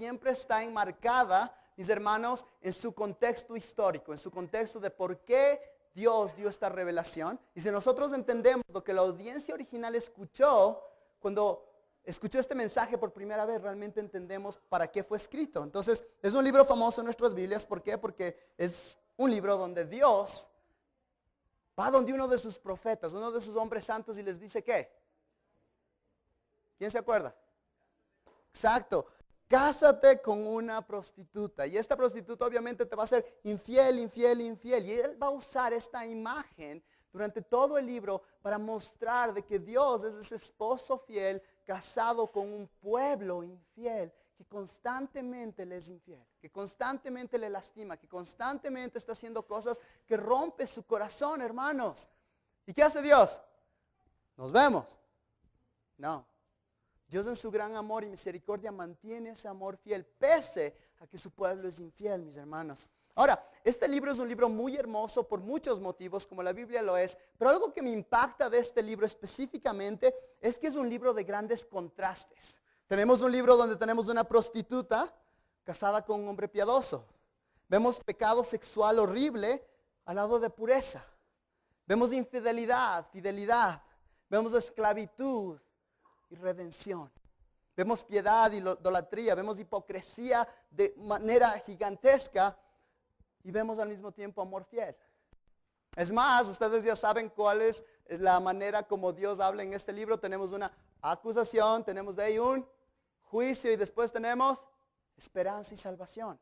siempre está enmarcada, mis hermanos, en su contexto histórico, en su contexto de por qué Dios dio esta revelación. Y si nosotros entendemos lo que la audiencia original escuchó, cuando escuchó este mensaje por primera vez, realmente entendemos para qué fue escrito. Entonces, es un libro famoso en nuestras Biblias. ¿Por qué? Porque es un libro donde Dios va donde uno de sus profetas, uno de sus hombres santos, y les dice ¿qué? ¿Quién se acuerda? Exacto. Cásate con una prostituta. Y esta prostituta obviamente te va a ser infiel, infiel, infiel. Y él va a usar esta imagen durante todo el libro para mostrar de que Dios es ese esposo fiel casado con un pueblo infiel que constantemente le es infiel, que constantemente le lastima, que constantemente está haciendo cosas que rompe su corazón, hermanos. ¿Y qué hace Dios? ¿Nos vemos? No. Dios en su gran amor y misericordia mantiene ese amor fiel, pese a que su pueblo es infiel, mis hermanos. Ahora, este libro es un libro muy hermoso por muchos motivos, como la Biblia lo es, pero algo que me impacta de este libro específicamente es que es un libro de grandes contrastes. Tenemos un libro donde tenemos una prostituta casada con un hombre piadoso. Vemos pecado sexual horrible al lado de pureza. Vemos infidelidad, fidelidad. Vemos esclavitud y redención. Vemos piedad y idolatría, vemos hipocresía de manera gigantesca y vemos al mismo tiempo amor fiel. Es más, ustedes ya saben cuál es la manera como Dios habla en este libro. Tenemos una acusación, tenemos de ahí un juicio y después tenemos esperanza y salvación.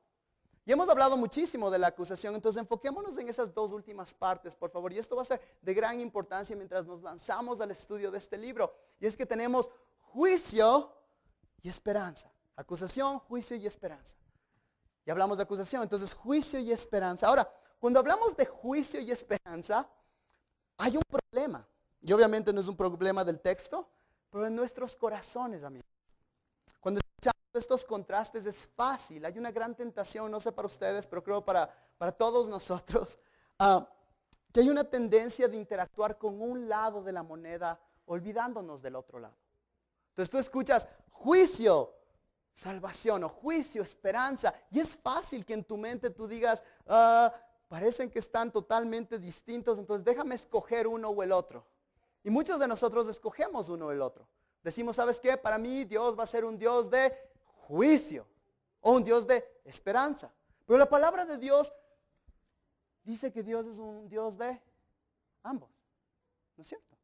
Y hemos hablado muchísimo de la acusación, entonces enfoquémonos en esas dos últimas partes, por favor. Y esto va a ser de gran importancia mientras nos lanzamos al estudio de este libro. Y es que tenemos juicio y esperanza. Acusación, juicio y esperanza. Ya hablamos de acusación, entonces juicio y esperanza. Ahora, cuando hablamos de juicio y esperanza, hay un problema. Y obviamente no es un problema del texto, pero en nuestros corazones, amigos. Cuando escuchamos estos contrastes es fácil, hay una gran tentación, no sé para ustedes, pero creo para todos nosotros, que hay una tendencia de interactuar con un lado de la moneda, olvidándonos del otro lado. Entonces tú escuchas juicio, salvación, o juicio, esperanza, y es fácil que en tu mente tú digas, parecen que están totalmente distintos, entonces déjame escoger uno o el otro. Y muchos de nosotros escogemos uno o el otro. Decimos, ¿sabes qué? Para mí Dios va a ser un Dios de juicio o un Dios de esperanza. Pero la palabra de Dios dice que Dios es un Dios de ambos. ¿No es cierto?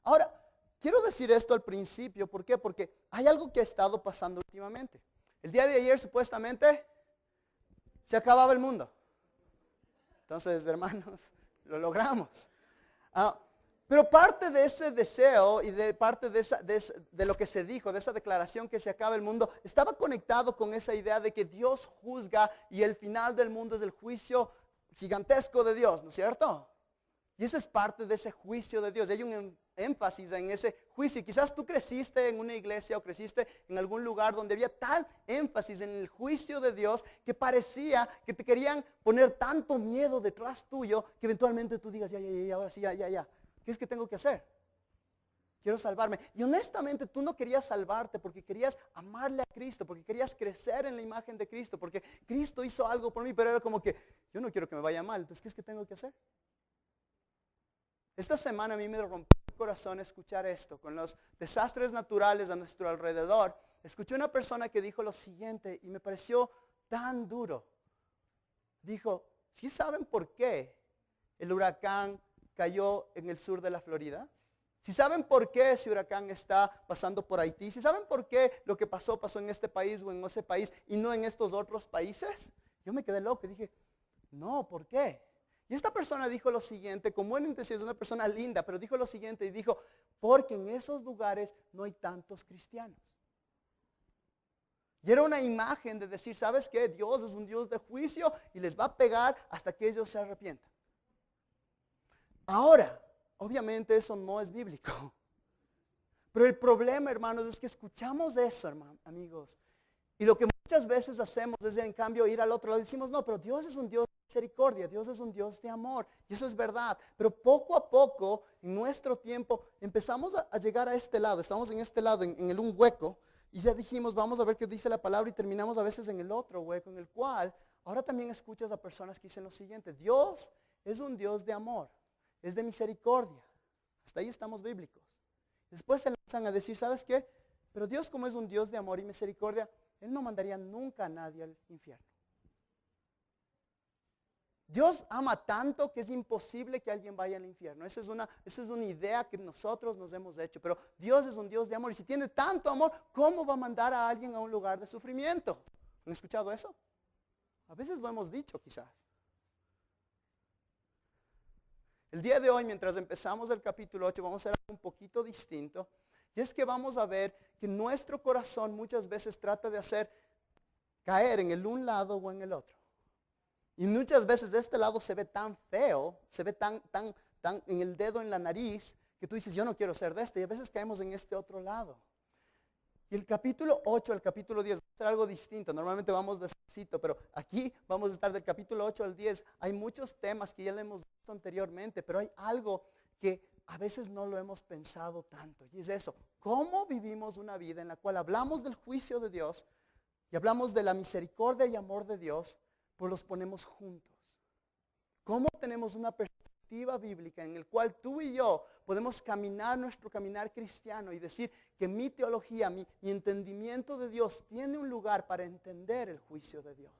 Ahora, quiero decir esto al principio. ¿Por qué? Porque hay algo que ha estado pasando últimamente. El día de ayer supuestamente se acababa el mundo. Entonces, hermanos, lo logramos. Pero parte de ese deseo y de parte de lo que se dijo, de esa declaración que se acaba el mundo, estaba conectado con esa idea de que Dios juzga y el final del mundo es el juicio gigantesco de Dios, ¿no es cierto? Y esa es parte de ese juicio de Dios. Hay un énfasis en ese juicio. Y quizás tú creciste en una iglesia o creciste en algún lugar donde había tal énfasis en el juicio de Dios que parecía que te querían poner tanto miedo detrás tuyo que eventualmente tú digas, ya, ahora sí, ya. ¿Qué es que tengo que hacer? Quiero salvarme. Y honestamente tú no querías salvarte porque querías amarle a Cristo, porque querías crecer en la imagen de Cristo, porque Cristo hizo algo por mí, pero era como que yo no quiero que me vaya mal. Entonces, ¿qué es que tengo que hacer? Esta semana a mí me rompió el corazón escuchar esto. Con los desastres naturales a nuestro alrededor, escuché una persona que dijo lo siguiente y me pareció tan duro. Dijo, ¿sí saben por qué el huracán cayó en el sur de la Florida? Si saben por qué ese huracán está pasando por Haití, si saben por qué lo que pasó en este país o en ese país y no en estos otros países, yo me quedé loco y dije, no, ¿por qué? Y esta persona dijo lo siguiente, con buena intención, es una persona linda, pero dijo lo siguiente y dijo, porque en esos lugares no hay tantos cristianos. Y era una imagen de decir, ¿sabes qué? Dios es un Dios de juicio y les va a pegar hasta que ellos se arrepientan. Ahora, obviamente eso no es bíblico. Pero el problema, hermanos, es que escuchamos eso, amigos. Y lo que muchas veces hacemos es, en cambio, ir al otro lado y decimos, no, pero Dios es un Dios de misericordia, Dios es un Dios de amor. Y eso es verdad. Pero poco a poco, en nuestro tiempo, empezamos a llegar a este lado. Estamos en este lado, en un hueco Y ya dijimos, vamos a ver qué dice la palabra y terminamos a veces en el otro hueco, en el cual ahora también escuchas a personas que dicen lo siguiente: Dios es un Dios de amor, es de misericordia. Hasta ahí estamos bíblicos. Después se lanzan a decir, ¿sabes qué? Pero Dios, como es un Dios de amor y misericordia, Él no mandaría nunca a nadie al infierno. Dios ama tanto que es imposible que alguien vaya al infierno. Esa es una idea que nosotros nos hemos hecho. Pero Dios es un Dios de amor. Y si tiene tanto amor, ¿cómo va a mandar a alguien a un lugar de sufrimiento? ¿Han escuchado eso? A veces lo hemos dicho quizás. El día de hoy, mientras empezamos el capítulo 8, vamos a hacer algo un poquito distinto. Y es que vamos a ver que nuestro corazón muchas veces trata de hacer caer en el un lado o en el otro. Y muchas veces de este lado se ve tan feo, se ve tan en el dedo en la nariz, que tú dices, yo no quiero ser de este. Y a veces caemos en este otro lado. Y el capítulo 8 al capítulo 10 va a ser algo distinto. Normalmente vamos despacito, pero aquí vamos a estar del capítulo 8 al 10. Hay muchos temas que ya le hemos visto anteriormente, pero hay algo que a veces no lo hemos pensado tanto. Y es eso: ¿cómo vivimos una vida en la cual hablamos del juicio de Dios y hablamos de la misericordia y amor de Dios, pues los ponemos juntos? ¿Cómo tenemos una perspectiva bíblica en el cual tú y yo podemos caminar nuestro caminar cristiano y decir que mi teología, mi entendimiento de Dios tiene un lugar para entender el juicio de Dios?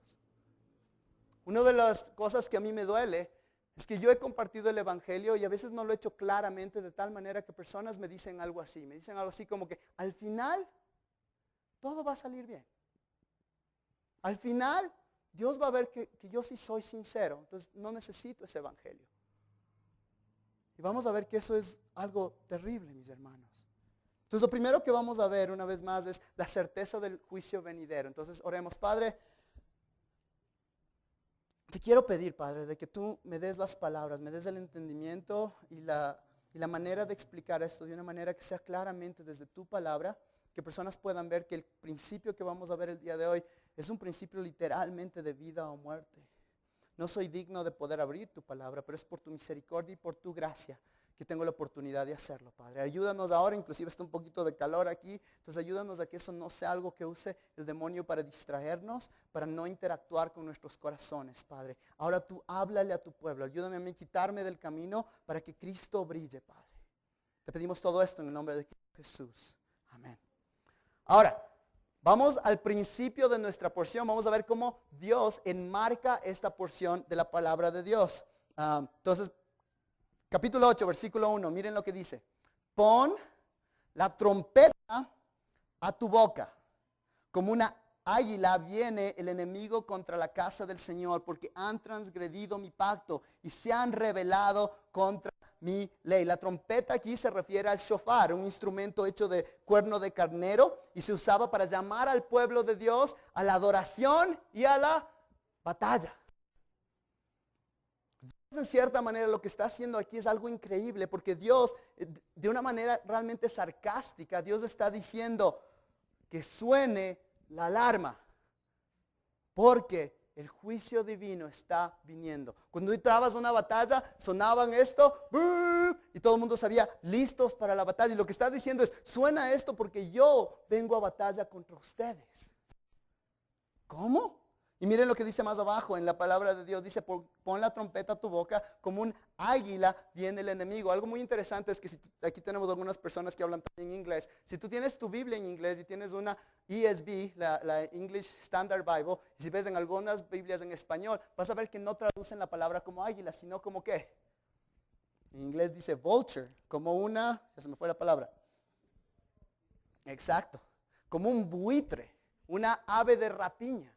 Una de las cosas que a mí me duele es que yo he compartido el evangelio y a veces no lo he hecho claramente, de tal manera que personas me dicen algo así. Me dicen algo así como que al final todo va a salir bien. Al final Dios va a ver que yo sí soy sincero, entonces no necesito ese evangelio. Y vamos a ver que eso es algo terrible, mis hermanos. Entonces lo primero que vamos a ver una vez más es la certeza del juicio venidero. Entonces oremos. Padre, te quiero pedir, Padre, de que tú me des las palabras, me des el entendimiento y la manera de explicar esto de una manera que sea claramente desde tu palabra, que personas puedan ver que el principio que vamos a ver el día de hoy es un principio literalmente de vida o muerte. No soy digno de poder abrir tu palabra, pero es por tu misericordia y por tu gracia que tengo la oportunidad de hacerlo, Padre. Ayúdanos ahora, inclusive está un poquito de calor aquí, entonces ayúdanos a que eso no sea algo que use el demonio para distraernos, para no interactuar con nuestros corazones, Padre. Ahora tú háblale a tu pueblo, ayúdame a mí quitarme del camino para que Cristo brille, Padre. Te pedimos todo esto en el nombre de Jesús. Amén. Ahora, vamos al principio de nuestra porción. Vamos a ver cómo Dios enmarca esta porción de la palabra de Dios. Entonces, capítulo 8, versículo 1, miren lo que dice. Pon la trompeta a tu boca. Como una águila viene el enemigo contra la casa del Señor, porque han transgredido mi pacto y se han rebelado contra mi ley. La trompeta aquí se refiere al shofar, un instrumento hecho de cuerno de carnero, y se usaba para llamar al pueblo de Dios a la adoración y a la batalla. En cierta manera lo que está haciendo aquí es algo increíble, porque Dios, de una manera realmente sarcástica, Dios está diciendo que suene la alarma, porque el juicio divino está viniendo. Cuando entrabas a una batalla, sonaban esto, y todo el mundo sabía, listos para la batalla. Y lo que está diciendo es, suena esto porque yo vengo a batalla contra ustedes. ¿Cómo? Y miren lo que dice más abajo en la palabra de Dios. Dice, pon la trompeta a tu boca, como un águila viene el enemigo. Algo muy interesante es que aquí tenemos algunas personas que hablan también inglés. Si tú tienes tu Biblia en inglés y tienes una ESV, la English Standard Bible, y si ves en algunas Biblias en español, vas a ver que no traducen la palabra como águila, sino como ¿qué? En inglés dice vulture, como una, ya se me fue la palabra. Exacto, como un buitre, una ave de rapiña.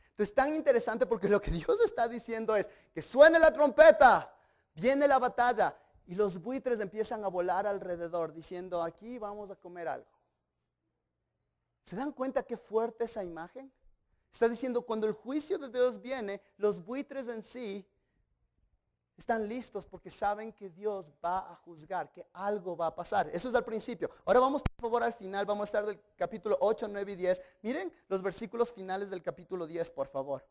Entonces es tan interesante porque lo que Dios está diciendo es que suene la trompeta, viene la batalla y los buitres empiezan a volar alrededor diciendo, aquí vamos a comer algo. ¿Se dan cuenta qué fuerte esa imagen? Está diciendo, cuando el juicio de Dios viene, los buitres en sí están listos porque saben que Dios va a juzgar, que algo va a pasar. Eso es al principio. Ahora vamos, por favor, al final. Vamos a estar del capítulo 8, 9 y 10. Miren los versículos finales del capítulo 10, por favor.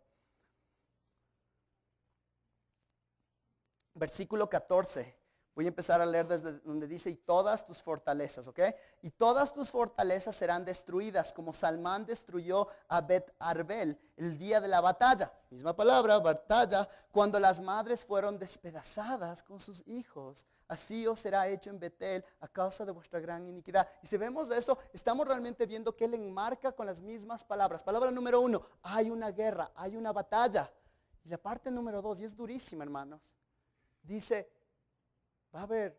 Versículo 14. Voy a empezar a leer desde donde dice, y todas tus fortalezas, ¿ok? Y todas tus fortalezas serán destruidas, como Salmán destruyó a Bet Arbel el día de la batalla. Misma palabra, batalla, cuando las madres fueron despedazadas con sus hijos. Así os será hecho en Betel a causa de vuestra gran iniquidad. Y si vemos eso, estamos realmente viendo que él enmarca con las mismas palabras. Palabra número 1, hay una guerra, hay una batalla. Y la parte número 2, y es durísima, hermanos, dice, va a haber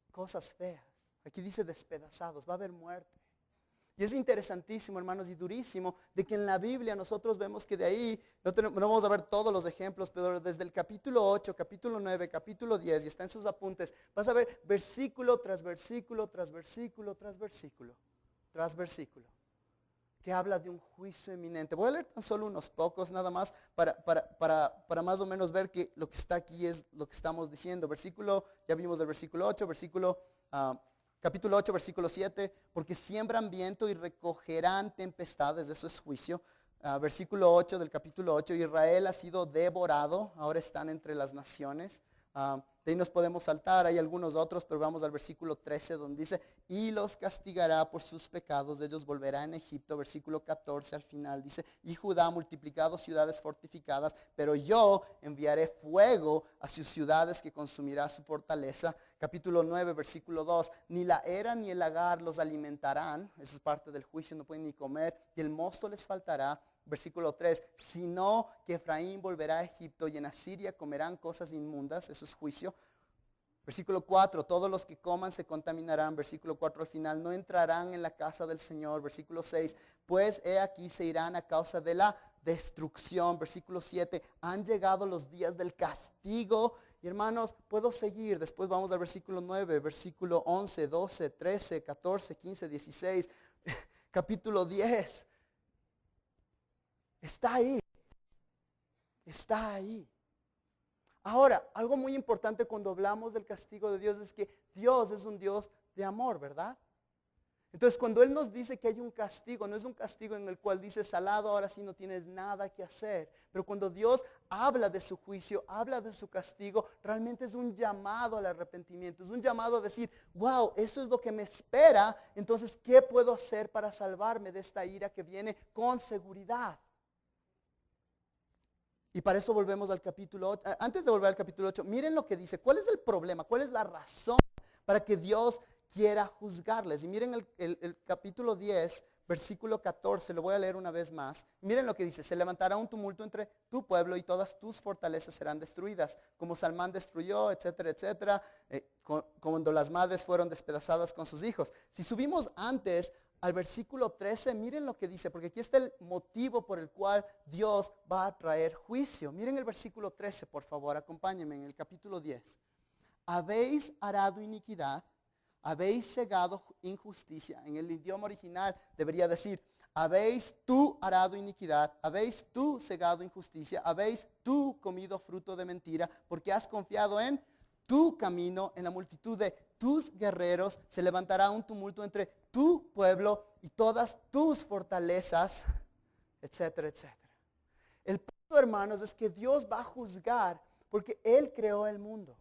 cosas feas. Aquí dice despedazados, va a haber muerte. Y es interesantísimo, hermanos, y durísimo, de que en la Biblia nosotros vemos que de ahí, no vamos a ver todos los ejemplos, pero desde el capítulo 8, capítulo 9, capítulo 10, y está en sus apuntes, vas a ver versículo tras versículo, tras versículo, tras versículo, tras versículo, que habla de un juicio eminente. Voy a leer tan solo unos pocos nada más para más o menos ver que lo que está aquí es lo que estamos diciendo. Versículo, ya vimos el versículo 8, capítulo 8, versículo 7, porque siembran viento y recogerán tempestades, eso es juicio. Versículo 8 del capítulo 8, Israel ha sido devorado, ahora están entre las naciones. De ahí nos podemos saltar, hay algunos otros, pero vamos al versículo 13 donde dice, y los castigará por sus pecados, ellos volverán en Egipto. Versículo 14 al final dice, y Judá ha multiplicado ciudades fortificadas, pero yo enviaré fuego a sus ciudades que consumirá su fortaleza. Capítulo 9, versículo 2, ni la era ni el lagar los alimentarán, eso es parte del juicio, no pueden ni comer, y el mosto les faltará. Versículo 3, sino que Efraín volverá a Egipto y en Asiria comerán cosas inmundas, eso es juicio. Versículo 4, todos los que coman se contaminarán. Versículo 4 al final, no entrarán en la casa del Señor. Versículo 6, pues he aquí se irán a causa de la destrucción. Versículo 7, han llegado los días del castigo. Y hermanos, puedo seguir, después vamos al versículo 9, versículo 11, 12, 13, 14, 15, 16, capítulo 10. Está ahí. Está ahí. Ahora, algo muy importante cuando hablamos del castigo de Dios es que Dios es un Dios de amor, ¿verdad? Entonces, cuando Él nos dice que hay un castigo, no es un castigo en el cual dice, salado, ahora sí no tienes nada que hacer. Pero cuando Dios habla de su juicio, habla de su castigo, realmente es un llamado al arrepentimiento. Es un llamado a decir, wow, eso es lo que me espera. Entonces, ¿qué puedo hacer para salvarme de esta ira que viene con seguridad? Y para eso volvemos al capítulo 8. Antes de volver al capítulo 8, miren lo que dice. ¿Cuál es el problema? ¿Cuál es la razón para que Dios quiera juzgarles? Y miren el capítulo 10, versículo 14. Lo voy a leer una vez más. Miren lo que dice. Se levantará un tumulto entre tu pueblo y todas tus fortalezas serán destruidas. Como Salmán destruyó, etcétera, etcétera. Cuando las madres fueron despedazadas con sus hijos. Si subimos antes al versículo 13, miren lo que dice, porque aquí está el motivo por el cual Dios va a traer juicio. Miren el versículo 13, por favor, acompáñenme en el capítulo 10. Habéis arado iniquidad, habéis cegado injusticia. En el idioma original debería decir, habéis tú arado iniquidad, habéis tú cegado injusticia, habéis tú comido fruto de mentira, porque has confiado en tu camino, en la multitud de tus guerreros, se levantará un tumulto entre tu pueblo y todas tus fortalezas, etcétera, etcétera. El punto, hermanos, es que Dios va a juzgar porque Él creó el mundo.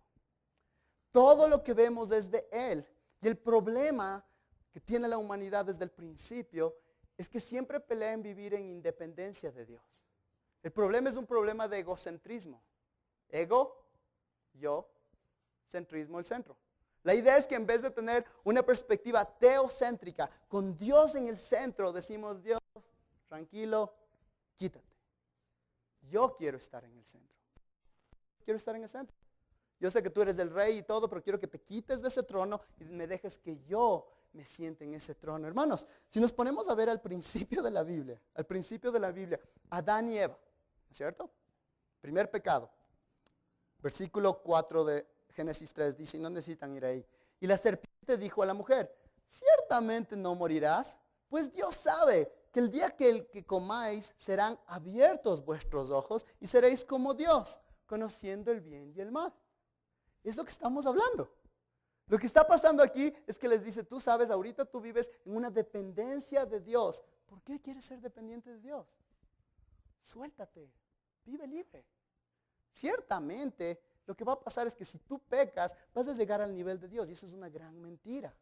Todo lo que vemos es de Él. Y el problema que tiene la humanidad desde el principio es que siempre pelea en vivir en independencia de Dios. El problema es un problema de egocentrismo. Ego, yo, centrismo, el centro. La idea es que en vez de tener una perspectiva teocéntrica, con Dios en el centro, decimos, Dios, tranquilo, quítate. Yo quiero estar en el centro. Quiero estar en el centro. Yo sé que tú eres el rey y todo, pero quiero que te quites de ese trono y me dejes que yo me siente en ese trono. Hermanos, si nos ponemos a ver al principio de la Biblia, Adán y Eva, ¿no es cierto? Primer pecado. Versículo 4 de Génesis 3 dice, y no necesitan ir ahí. Y la serpiente dijo a la mujer, ciertamente no morirás, pues Dios sabe que el día que comáis serán abiertos vuestros ojos y seréis como Dios, conociendo el bien y el mal. Es lo que estamos hablando. Lo que está pasando aquí es que les dice, tú sabes, ahorita tú vives en una dependencia de Dios. ¿Por qué quieres ser dependiente de Dios? Suéltate, vive libre. Ciertamente lo que va a pasar es que si tú pecas, vas a llegar al nivel de Dios y eso es una gran mentira.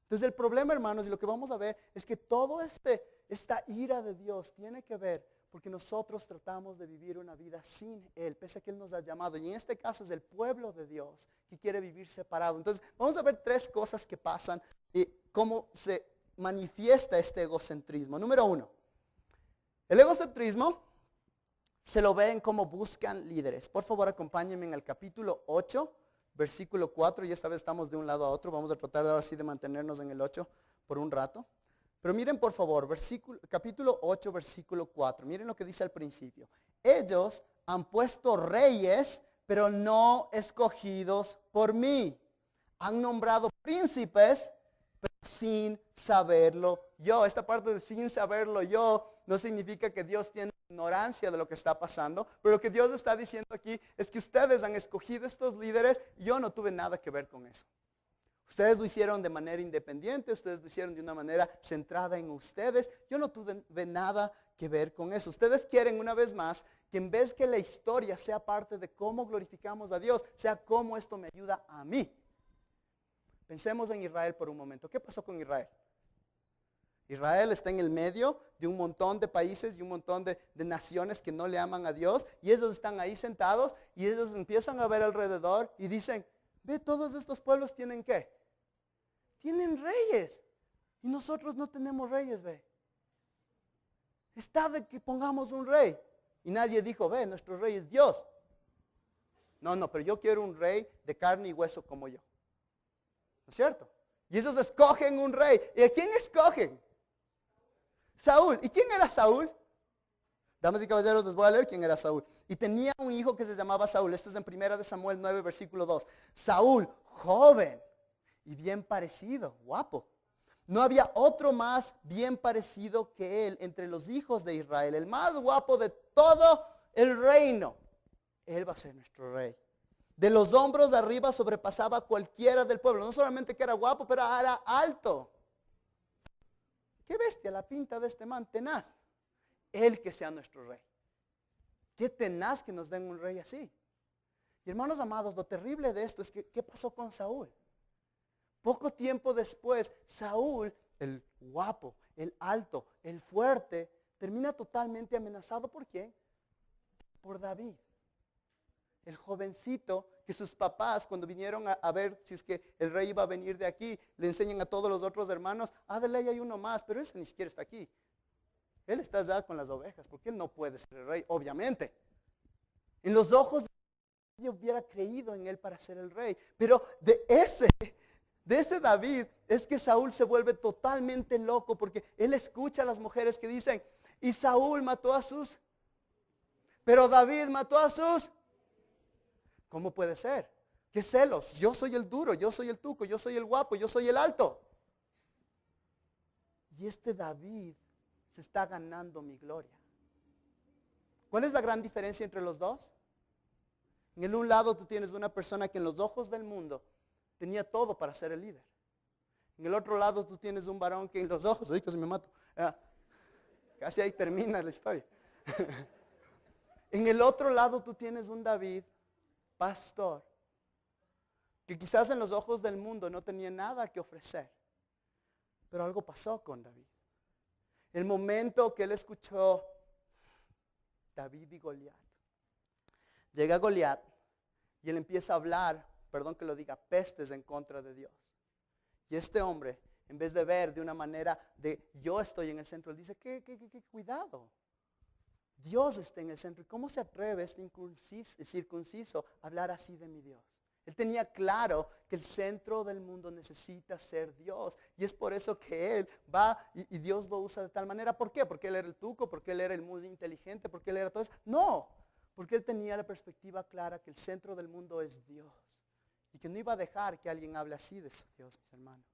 Entonces el problema, hermanos, y lo que vamos a ver es que todo esta ira de Dios tiene que ver porque nosotros tratamos de vivir una vida sin Él, pese a que Él nos ha llamado. Y en este caso es el pueblo de Dios que quiere vivir separado. Entonces vamos a ver 3 cosas que pasan y cómo se manifiesta este egocentrismo. Número 1, el egocentrismo se lo ve en cómo buscan líderes. Por favor, acompáñenme en el capítulo 8, versículo 4, y esta vez estamos de un lado a otro. Vamos a tratar ahora sí de mantenernos en el 8 por un rato. Pero miren por favor, capítulo 8, versículo 4. Miren lo que dice al principio. Ellos han puesto reyes, pero no escogidos por mí. Han nombrado príncipes, pero sin saberlo yo. Esta parte de sin saberlo yo no significa que Dios tiene ignorancia de lo que está pasando, pero lo que Dios está diciendo aquí es que ustedes han escogido estos líderes y yo no tuve nada que ver con eso. Ustedes lo hicieron de manera independiente, ustedes lo hicieron de una manera centrada en ustedes. Yo no tuve nada que ver con eso. Ustedes quieren una vez más que en vez que la historia sea parte de cómo glorificamos a Dios, sea cómo esto me ayuda a mí. Pensemos en Israel por un momento. ¿Qué pasó con Israel? Israel está en el medio de un montón de países y un montón de naciones que no le aman a Dios. Y ellos están ahí sentados y ellos empiezan a ver alrededor y dicen, ve, todos estos pueblos tienen ¿qué? Tienen reyes. Y nosotros no tenemos reyes, ve. Está de que pongamos un rey. Y nadie dijo, ve, nuestro rey es Dios. No, pero yo quiero un rey de carne y hueso como yo. ¿No es cierto? Y ellos escogen un rey. ¿Y a quién escogen? Saúl. ¿Y quién era Saúl? Damas y caballeros, les voy a leer quién era Saúl. Y tenía un hijo que se llamaba Saúl. Esto es en 1 de Samuel 9, versículo 2. Saúl, joven y bien parecido, guapo. No había otro más bien parecido que él entre los hijos de Israel. El más guapo de todo el reino. Él va a ser nuestro rey. De los hombros de arriba sobrepasaba a cualquiera del pueblo. No solamente que era guapo, pero era alto. Qué bestia la pinta de este man, tenaz. Él que sea nuestro rey. Qué tenaz que nos den un rey así. Y hermanos amados, lo terrible de esto es que ¿qué pasó con Saúl? Poco tiempo después, Saúl, el guapo, el alto, el fuerte, termina totalmente amenazado. ¿Por quién? Por David. El jovencito que sus papás, cuando vinieron a ver si es que el rey iba a venir de aquí, le enseñan a todos los otros hermanos, de ley hay uno más, pero ese ni siquiera está aquí. Él está allá con las ovejas, porque él no puede ser el rey, obviamente. En los ojos de nadie hubiera creído en él para ser el rey. Pero de ese David es que Saúl se vuelve totalmente loco, porque él escucha a las mujeres que dicen, y Saúl mató a sus, pero David mató a sus. ¿Cómo puede ser? ¿Qué celos? Yo soy el duro, yo soy el tuco, yo soy el guapo, yo soy el alto. Y este David se está ganando mi gloria. ¿Cuál es la gran diferencia entre los dos? En el un lado tú tienes una persona que en los ojos del mundo tenía todo para ser el líder. En el otro lado tú tienes un varón que en los ojos, ¡ay, casi me mato! Casi ahí termina la historia. En el otro lado tú tienes un David, pastor, que quizás en los ojos del mundo no tenía nada que ofrecer. Pero algo pasó con David. El momento que él escuchó David y Goliat. Llega Goliat y él empieza a hablar, perdón que lo diga, pestes en contra de Dios. Y este hombre, en vez de ver de una manera de yo estoy en el centro, él dice, ¿qué cuidado? Dios está en el centro. ¿Y cómo se atreve este circunciso a hablar así de mi Dios? Él tenía claro que el centro del mundo necesita ser Dios. Y es por eso que él va y Dios lo usa de tal manera. ¿Por qué? ¿Porque él era el tuco? ¿Porque él era el muy inteligente? ¿Porque él era todo eso? No, porque él tenía la perspectiva clara que el centro del mundo es Dios. Y que no iba a dejar que alguien hable así de su Dios, mis hermanos.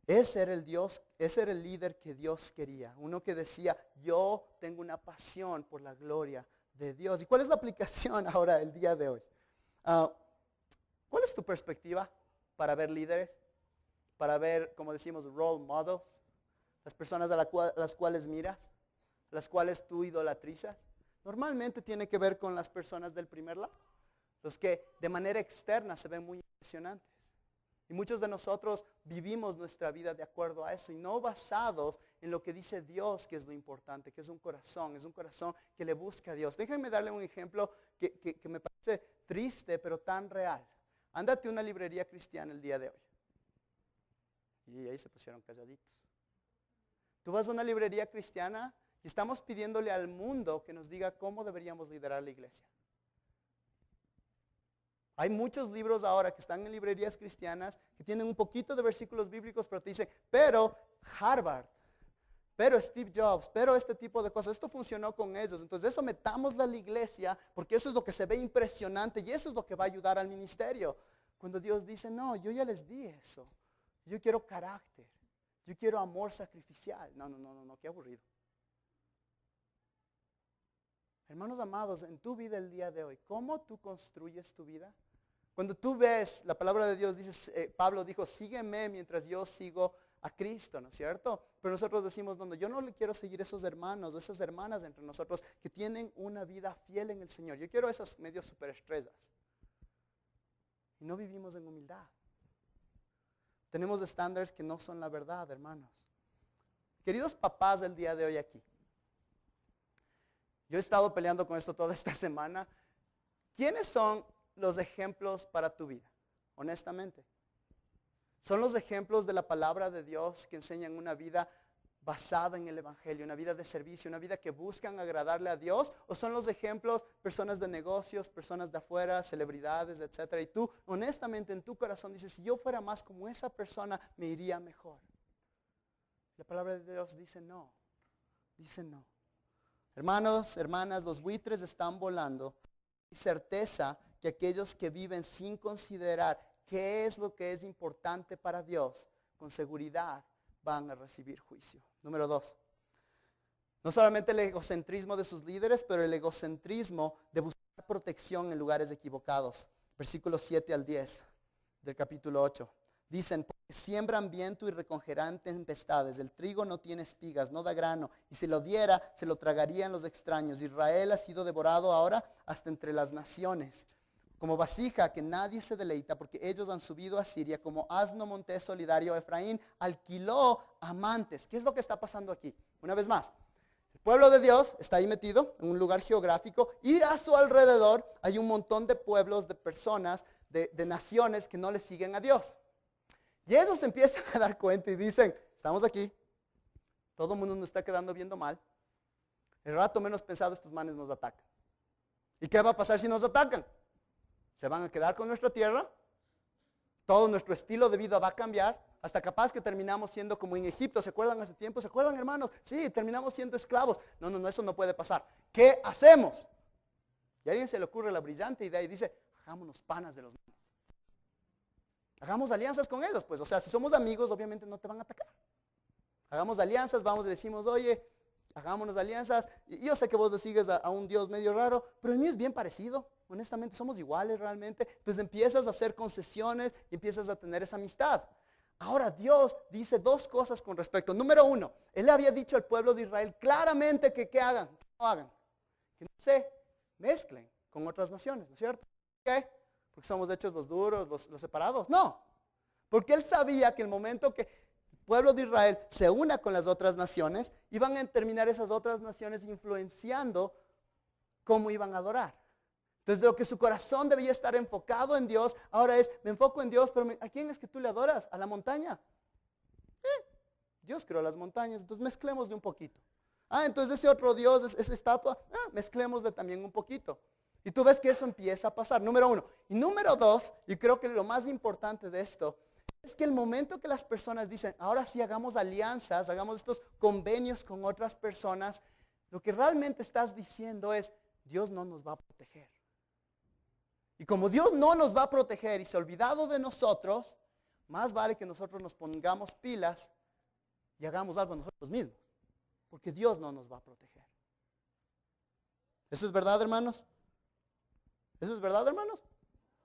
Ese era el Dios, ese era el líder que Dios quería. Uno que decía, yo tengo una pasión por la gloria de Dios. ¿Y cuál es la aplicación ahora el día de hoy? ¿Cuál es tu perspectiva para ver líderes? Para ver, como decimos, role models. Las personas a las cuales miras, las cuales tú idolatrizas. Normalmente tiene que ver con las personas del primer lado. los que de manera externa se ven muy impresionantes. Y muchos de nosotros vivimos nuestra vida de acuerdo a eso y no basados en lo que dice Dios, que es lo importante, que es un corazón que le busca a Dios. Déjenme darle un ejemplo que me parece triste, pero tan real. Ándate a una librería cristiana el día de hoy. Y ahí se pusieron calladitos. Tú vas a una librería cristiana y estamos pidiéndole al mundo que nos diga cómo deberíamos liderar la iglesia. Hay muchos libros ahora que están en librerías cristianas que tienen un poquito de versículos bíblicos, pero te dicen, pero Harvard, pero Steve Jobs, pero este tipo de cosas, esto funcionó con ellos. Entonces eso metámoslo a la iglesia porque eso es lo que se ve impresionante y eso es lo que va a ayudar al ministerio. Cuando Dios dice, no, yo ya les di eso. Yo quiero carácter, yo quiero amor sacrificial. No, qué aburrido. Hermanos amados, en tu vida el día de hoy, ¿cómo tú construyes tu vida? Cuando tú ves, la palabra de Dios dice, Pablo dijo, sígueme mientras yo sigo a Cristo, ¿no es cierto? Pero nosotros decimos, no, yo no le quiero seguir a esos hermanos, esas hermanas entre nosotros que tienen una vida fiel en el Señor. Yo quiero esas medios superestrellas. Y no vivimos en humildad. Tenemos estándares que no son la verdad, hermanos. Queridos papás del día de hoy aquí. Yo he estado peleando con esto toda esta semana. ¿Quiénes son los ejemplos para tu vida? Honestamente. ¿Son los ejemplos de la palabra de Dios que enseñan una vida basada en el Evangelio, una vida de servicio, una vida que buscan agradarle a Dios? ¿O son los ejemplos personas de negocios, personas de afuera, celebridades, etcétera? Y tú, honestamente, en tu corazón dices, si yo fuera más como esa persona, me iría mejor. La palabra de Dios dice no. Dice no. Hermanos, hermanas, los buitres están volando. Hay certeza que aquellos que viven sin considerar qué es lo que es importante para Dios, con seguridad van a recibir juicio. Número 2. No solamente el egocentrismo de sus líderes, pero el egocentrismo de buscar protección en lugares equivocados. Versículos 7 al 10 del capítulo 8. Dicen, porque siembran viento y recogerán tempestades. El trigo no tiene espigas, no da grano. Y si lo diera, se lo tragarían los extraños. Israel ha sido devorado ahora hasta entre las naciones. Como vasija que nadie se deleita, porque ellos han subido a Siria. Como asno montés solidario, Efraín alquiló amantes. ¿Qué es lo que está pasando aquí? Una vez más. El pueblo de Dios está ahí metido en un lugar geográfico y a su alrededor hay un montón de pueblos, de personas, de naciones que no le siguen a Dios. Y ellos se empiezan a dar cuenta y dicen, estamos aquí, todo el mundo nos está quedando viendo mal. El rato menos pensado estos manes nos atacan. ¿Y qué va a pasar si nos atacan? Se van a quedar con nuestra tierra, todo nuestro estilo de vida va a cambiar, hasta capaz que terminamos siendo como en Egipto. ¿Se acuerdan hace tiempo? ¿Se acuerdan, hermanos? Sí, terminamos siendo esclavos. No, eso no puede pasar. ¿Qué hacemos? Y a alguien se le ocurre la brillante idea y dice, hagámonos panas de los manos. Hagamos alianzas con ellos, pues. O sea, si somos amigos, obviamente no te van a atacar. Hagamos alianzas, vamos y decimos, oye, hagámonos alianzas. Y yo sé que vos le sigues a un Dios medio raro, pero el mío es bien parecido. Honestamente, somos iguales realmente. Entonces empiezas a hacer concesiones y empiezas a tener esa amistad. Ahora Dios dice dos cosas con respecto. Número 1, Él le había dicho al pueblo de Israel claramente que ¿qué hagan? Que no hagan. Que no se mezclen con otras naciones, ¿no es cierto? ¿Por qué? Porque somos hechos los duros, los separados. No, porque Él sabía que el momento que el pueblo de Israel se una con las otras naciones, iban a terminar esas otras naciones influenciando cómo iban a adorar. Entonces, de lo que su corazón debía estar enfocado en Dios, ahora es, me enfoco en Dios, pero ¿a quién es que tú le adoras? ¿A la montaña? Dios creó las montañas, entonces mezclémosle un poquito. Entonces ese otro Dios, esa estatua, mezclémosle también un poquito. Y tú ves que eso empieza a pasar, número 1. Y número 2, y creo que lo más importante de esto, es que el momento que las personas dicen, ahora sí hagamos alianzas, hagamos estos convenios con otras personas, lo que realmente estás diciendo es, Dios no nos va a proteger. Y como Dios no nos va a proteger y se ha olvidado de nosotros, más vale que nosotros nos pongamos pilas y hagamos algo nosotros mismos. Porque Dios no nos va a proteger. ¿Eso es verdad, hermanos? ¿Eso es verdad, hermanos?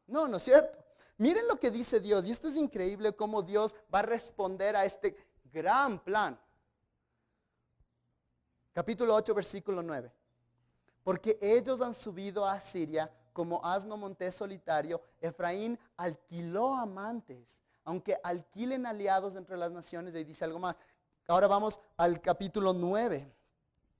No es cierto. Miren lo que dice Dios. Y esto es increíble cómo Dios va a responder a este gran plan. Capítulo 8, versículo 9. Porque ellos han subido a Siria como asno montés solitario, Efraín alquiló amantes, aunque alquilen aliados entre las naciones. Y dice algo más. Ahora vamos al capítulo 9.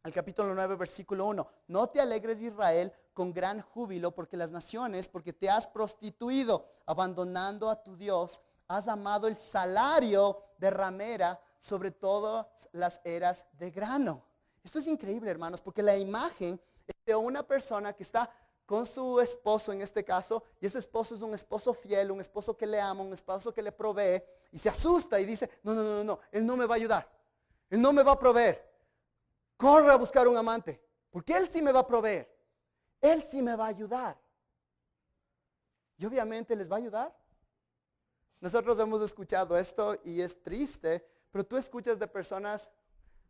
Al capítulo 9, versículo 1. No te alegres, Israel, con gran júbilo, porque las naciones, porque te has prostituido, abandonando a tu Dios, has amado el salario de ramera sobre todas las eras de grano. Esto es increíble, hermanos, porque la imagen es de una persona que está con su esposo en este caso, y ese esposo es un esposo fiel, un esposo que le ama, un esposo que le provee, y se asusta y dice, no, él no me va a ayudar, él no me va a proveer. Corre a buscar un amante, porque él sí me va a proveer. Él sí me va a ayudar. Y obviamente les va a ayudar. Nosotros hemos escuchado esto y es triste, pero tú escuchas de personas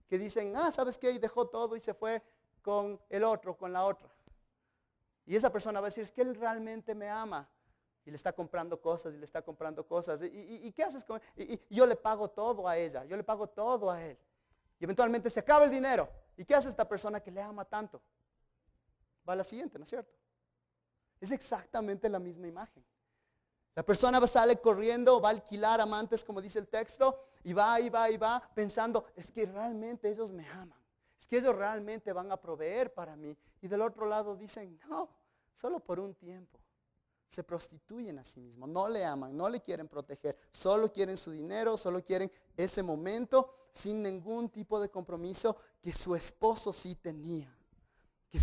que dicen, ¿sabes qué? Y dejó todo y se fue con el otro, con la otra. Y esa persona va a decir, es que él realmente me ama. Y le está comprando cosas, y le está comprando cosas. ¿Y qué haces con él? Y yo le pago todo a ella, yo le pago todo a él. Y eventualmente se acaba el dinero. ¿Y qué hace esta persona que le ama tanto? Va a la siguiente, ¿no es cierto? Es exactamente la misma imagen. La persona sale corriendo, va a alquilar amantes, como dice el texto, y va, pensando, es que realmente ellos me aman. Es que ellos realmente van a proveer para mí. Y del otro lado dicen, no, solo por un tiempo. Se prostituyen a sí mismos, no le aman, no le quieren proteger, solo quieren su dinero, solo quieren ese momento sin ningún tipo de compromiso que su esposo sí tenía, Y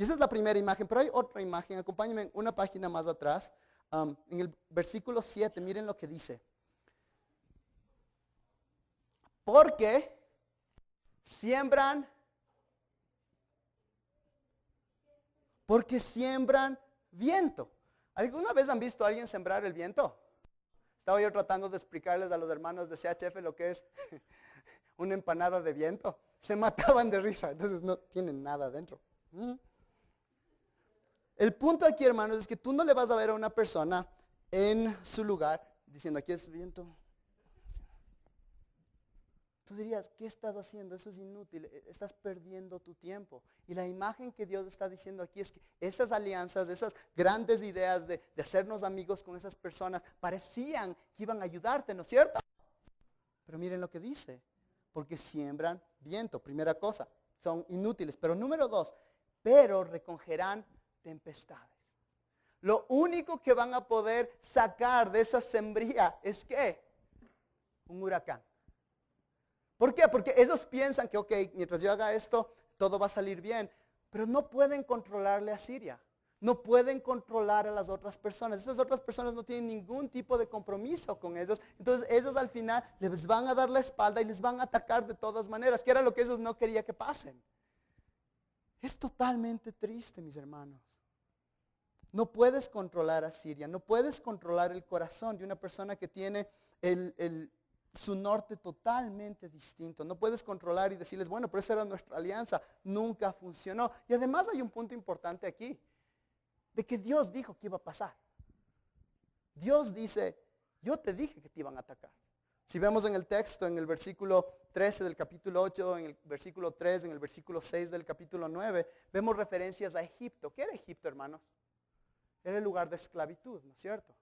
esa es la primera imagen, pero hay otra imagen, acompáñenme una página más atrás, en el versículo 7, miren lo que dice. Porque siembran viento. ¿Alguna vez han visto a alguien sembrar el viento? Estaba yo tratando de explicarles a los hermanos de CHF lo que es una empanada de viento. Se mataban de risa, entonces no tienen nada adentro. El punto aquí, hermanos, es que tú no le vas a ver a una persona en su lugar diciendo, aquí es viento. Tú dirías, ¿qué estás haciendo? Eso es inútil, estás perdiendo tu tiempo. Y la imagen que Dios está diciendo aquí es que esas alianzas, esas grandes ideas de hacernos amigos con esas personas, parecían que iban a ayudarte, ¿no es cierto? Pero miren lo que dice, porque siembran viento. Primera cosa, son inútiles. Pero número 2, pero recogerán tempestades. Lo único que van a poder sacar de esa sembría es ¿qué? Un huracán. ¿Por qué? Porque ellos piensan que, ok, mientras yo haga esto, todo va a salir bien. Pero no pueden controlarle a Siria. No pueden controlar a las otras personas. Esas otras personas no tienen ningún tipo de compromiso con ellos. Entonces ellos al final les van a dar la espalda y les van a atacar de todas maneras, que era lo que ellos no querían que pasen. Es totalmente triste, mis hermanos. No puedes controlar a Siria. No puedes controlar el corazón de una persona que tiene su norte totalmente distinto. No puedes controlar y decirles, bueno, pero esa era nuestra alianza, nunca funcionó. Y además hay un punto importante aquí, de que Dios dijo que iba a pasar. Dios dice, yo te dije que te iban a atacar. Si vemos en el texto, en el versículo 13 del capítulo 8, en el versículo 3, en el versículo 6 del capítulo 9, vemos referencias a Egipto. ¿Qué era Egipto, hermanos? Era el lugar de esclavitud, ¿no es cierto?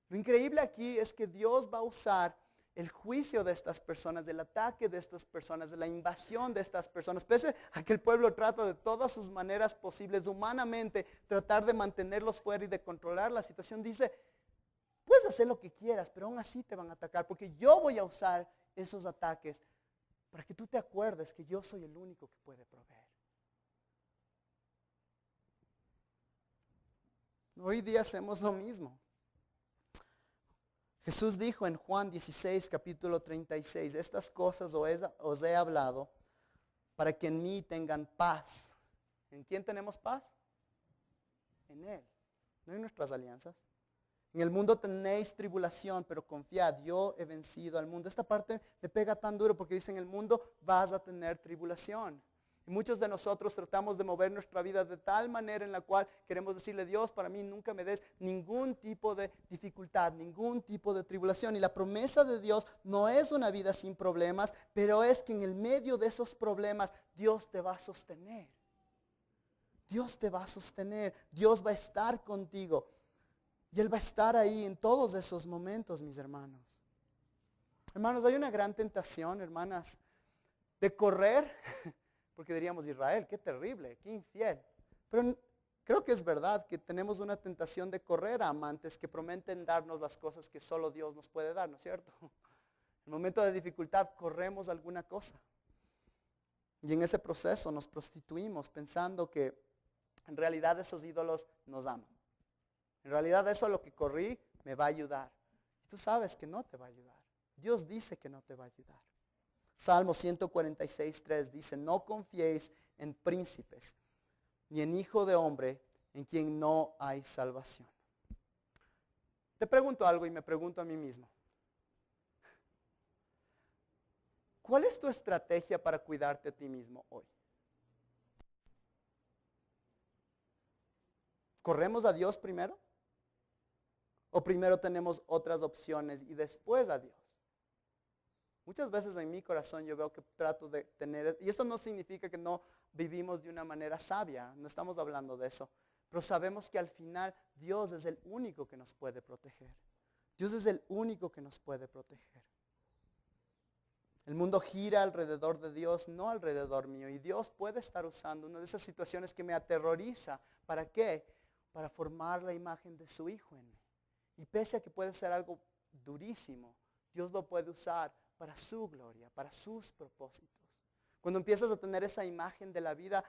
Lo increíble aquí es que Dios va a usar el juicio de estas personas, del ataque de estas personas, de la invasión de estas personas, pese a que el pueblo trata de todas sus maneras posibles, humanamente, tratar de mantenerlos fuera y de controlar la situación, dice, puedes hacer lo que quieras, pero aún así te van a atacar, porque yo voy a usar esos ataques para que tú te acuerdes que yo soy el único que puede proveer. Hoy día hacemos lo mismo. Jesús dijo en Juan 16, capítulo 36, estas cosas os he hablado para que en mí tengan paz. ¿En quién tenemos paz? En Él, no en nuestras alianzas. En el mundo tenéis tribulación, pero confiad, yo he vencido al mundo. Esta parte me pega tan duro porque dice, en el mundo vas a tener tribulación. Y muchos de nosotros tratamos de mover nuestra vida de tal manera en la cual queremos decirle, Dios, para mí nunca me des ningún tipo de dificultad, ningún tipo de tribulación. Y la promesa de Dios no es una vida sin problemas, pero es que en el medio de esos problemas Dios te va a sostener. Dios te va a sostener, Dios va a estar contigo. Y Él va a estar ahí en todos esos momentos, mis hermanos. Hermanos, hay una gran tentación, hermanas, de correr, porque diríamos Israel, qué terrible, qué infiel. Pero creo que es verdad que tenemos una tentación de correr a amantes que prometen darnos las cosas que solo Dios nos puede dar, ¿no es cierto? En el momento de dificultad corremos alguna cosa. Y en ese proceso nos prostituimos pensando que en realidad esos ídolos nos aman. En realidad eso a lo que corrí me va a ayudar. Y tú sabes que no te va a ayudar. Dios dice que no te va a ayudar. Salmo 146:3 dice, no confiéis en príncipes, ni en hijo de hombre en quien no hay salvación. Te pregunto algo y me pregunto a mí mismo. ¿Cuál es tu estrategia para cuidarte a ti mismo hoy? ¿Corremos a Dios primero? ¿O primero tenemos otras opciones y después a Dios? Muchas veces en mi corazón yo veo que trato de tener, y esto no significa que no vivimos de una manera sabia, no estamos hablando de eso, pero sabemos que al final Dios es el único que nos puede proteger. Dios es el único que nos puede proteger. El mundo gira alrededor de Dios, no alrededor mío, y Dios puede estar usando una de esas situaciones que me aterroriza. ¿Para qué? Para formar la imagen de su Hijo en mí. Y pese a que puede ser algo durísimo, Dios lo puede usar para su gloria, para sus propósitos. Cuando empiezas a tener esa imagen de la vida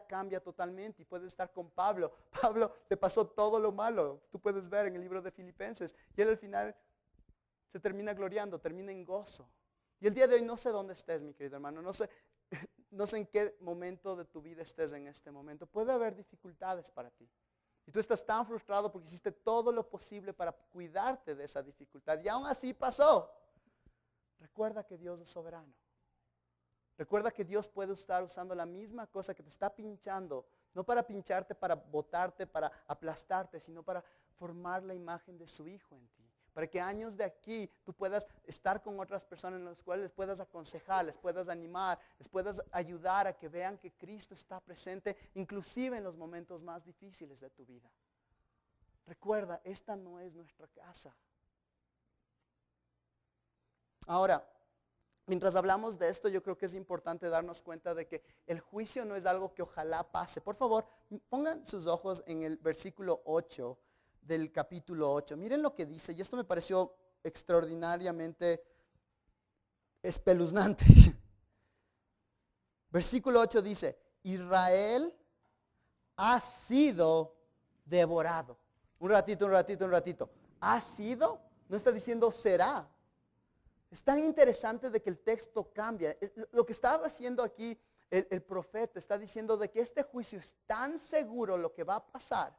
cambia totalmente y puedes estar con Pablo. Pablo le pasó todo lo malo. Tú puedes ver en el libro de Filipenses. Y él al final se termina gloriando, termina en gozo. Y el día de hoy no sé dónde estés, mi querido hermano. No sé en qué momento de tu vida estés en este momento. Puede haber dificultades para ti. Y tú estás tan frustrado porque hiciste todo lo posible para cuidarte de esa dificultad. Y aún así pasó. Recuerda que Dios es soberano. Recuerda que Dios puede estar usando la misma cosa que te está pinchando. No para pincharte, para botarte, para aplastarte, sino para formar la imagen de su Hijo en ti. Para que años de aquí tú puedas estar con otras personas en las cuales les puedas aconsejar, les puedas animar, les puedas ayudar a que vean que Cristo está presente, inclusive en los momentos más difíciles de tu vida. Recuerda, esta no es nuestra casa. Ahora, mientras hablamos de esto, yo creo que es importante darnos cuenta de que el juicio no es algo que ojalá pase. Por favor, pongan sus ojos en el versículo 8 del capítulo 8. Miren lo que dice, y esto me pareció extraordinariamente espeluznante. Versículo 8 dice, Israel ha sido devorado. Un ratito. ¿Ha sido? No está diciendo será. Es tan interesante de que el texto cambia. Lo que estaba haciendo aquí el profeta está diciendo de que este juicio es tan seguro lo que va a pasar.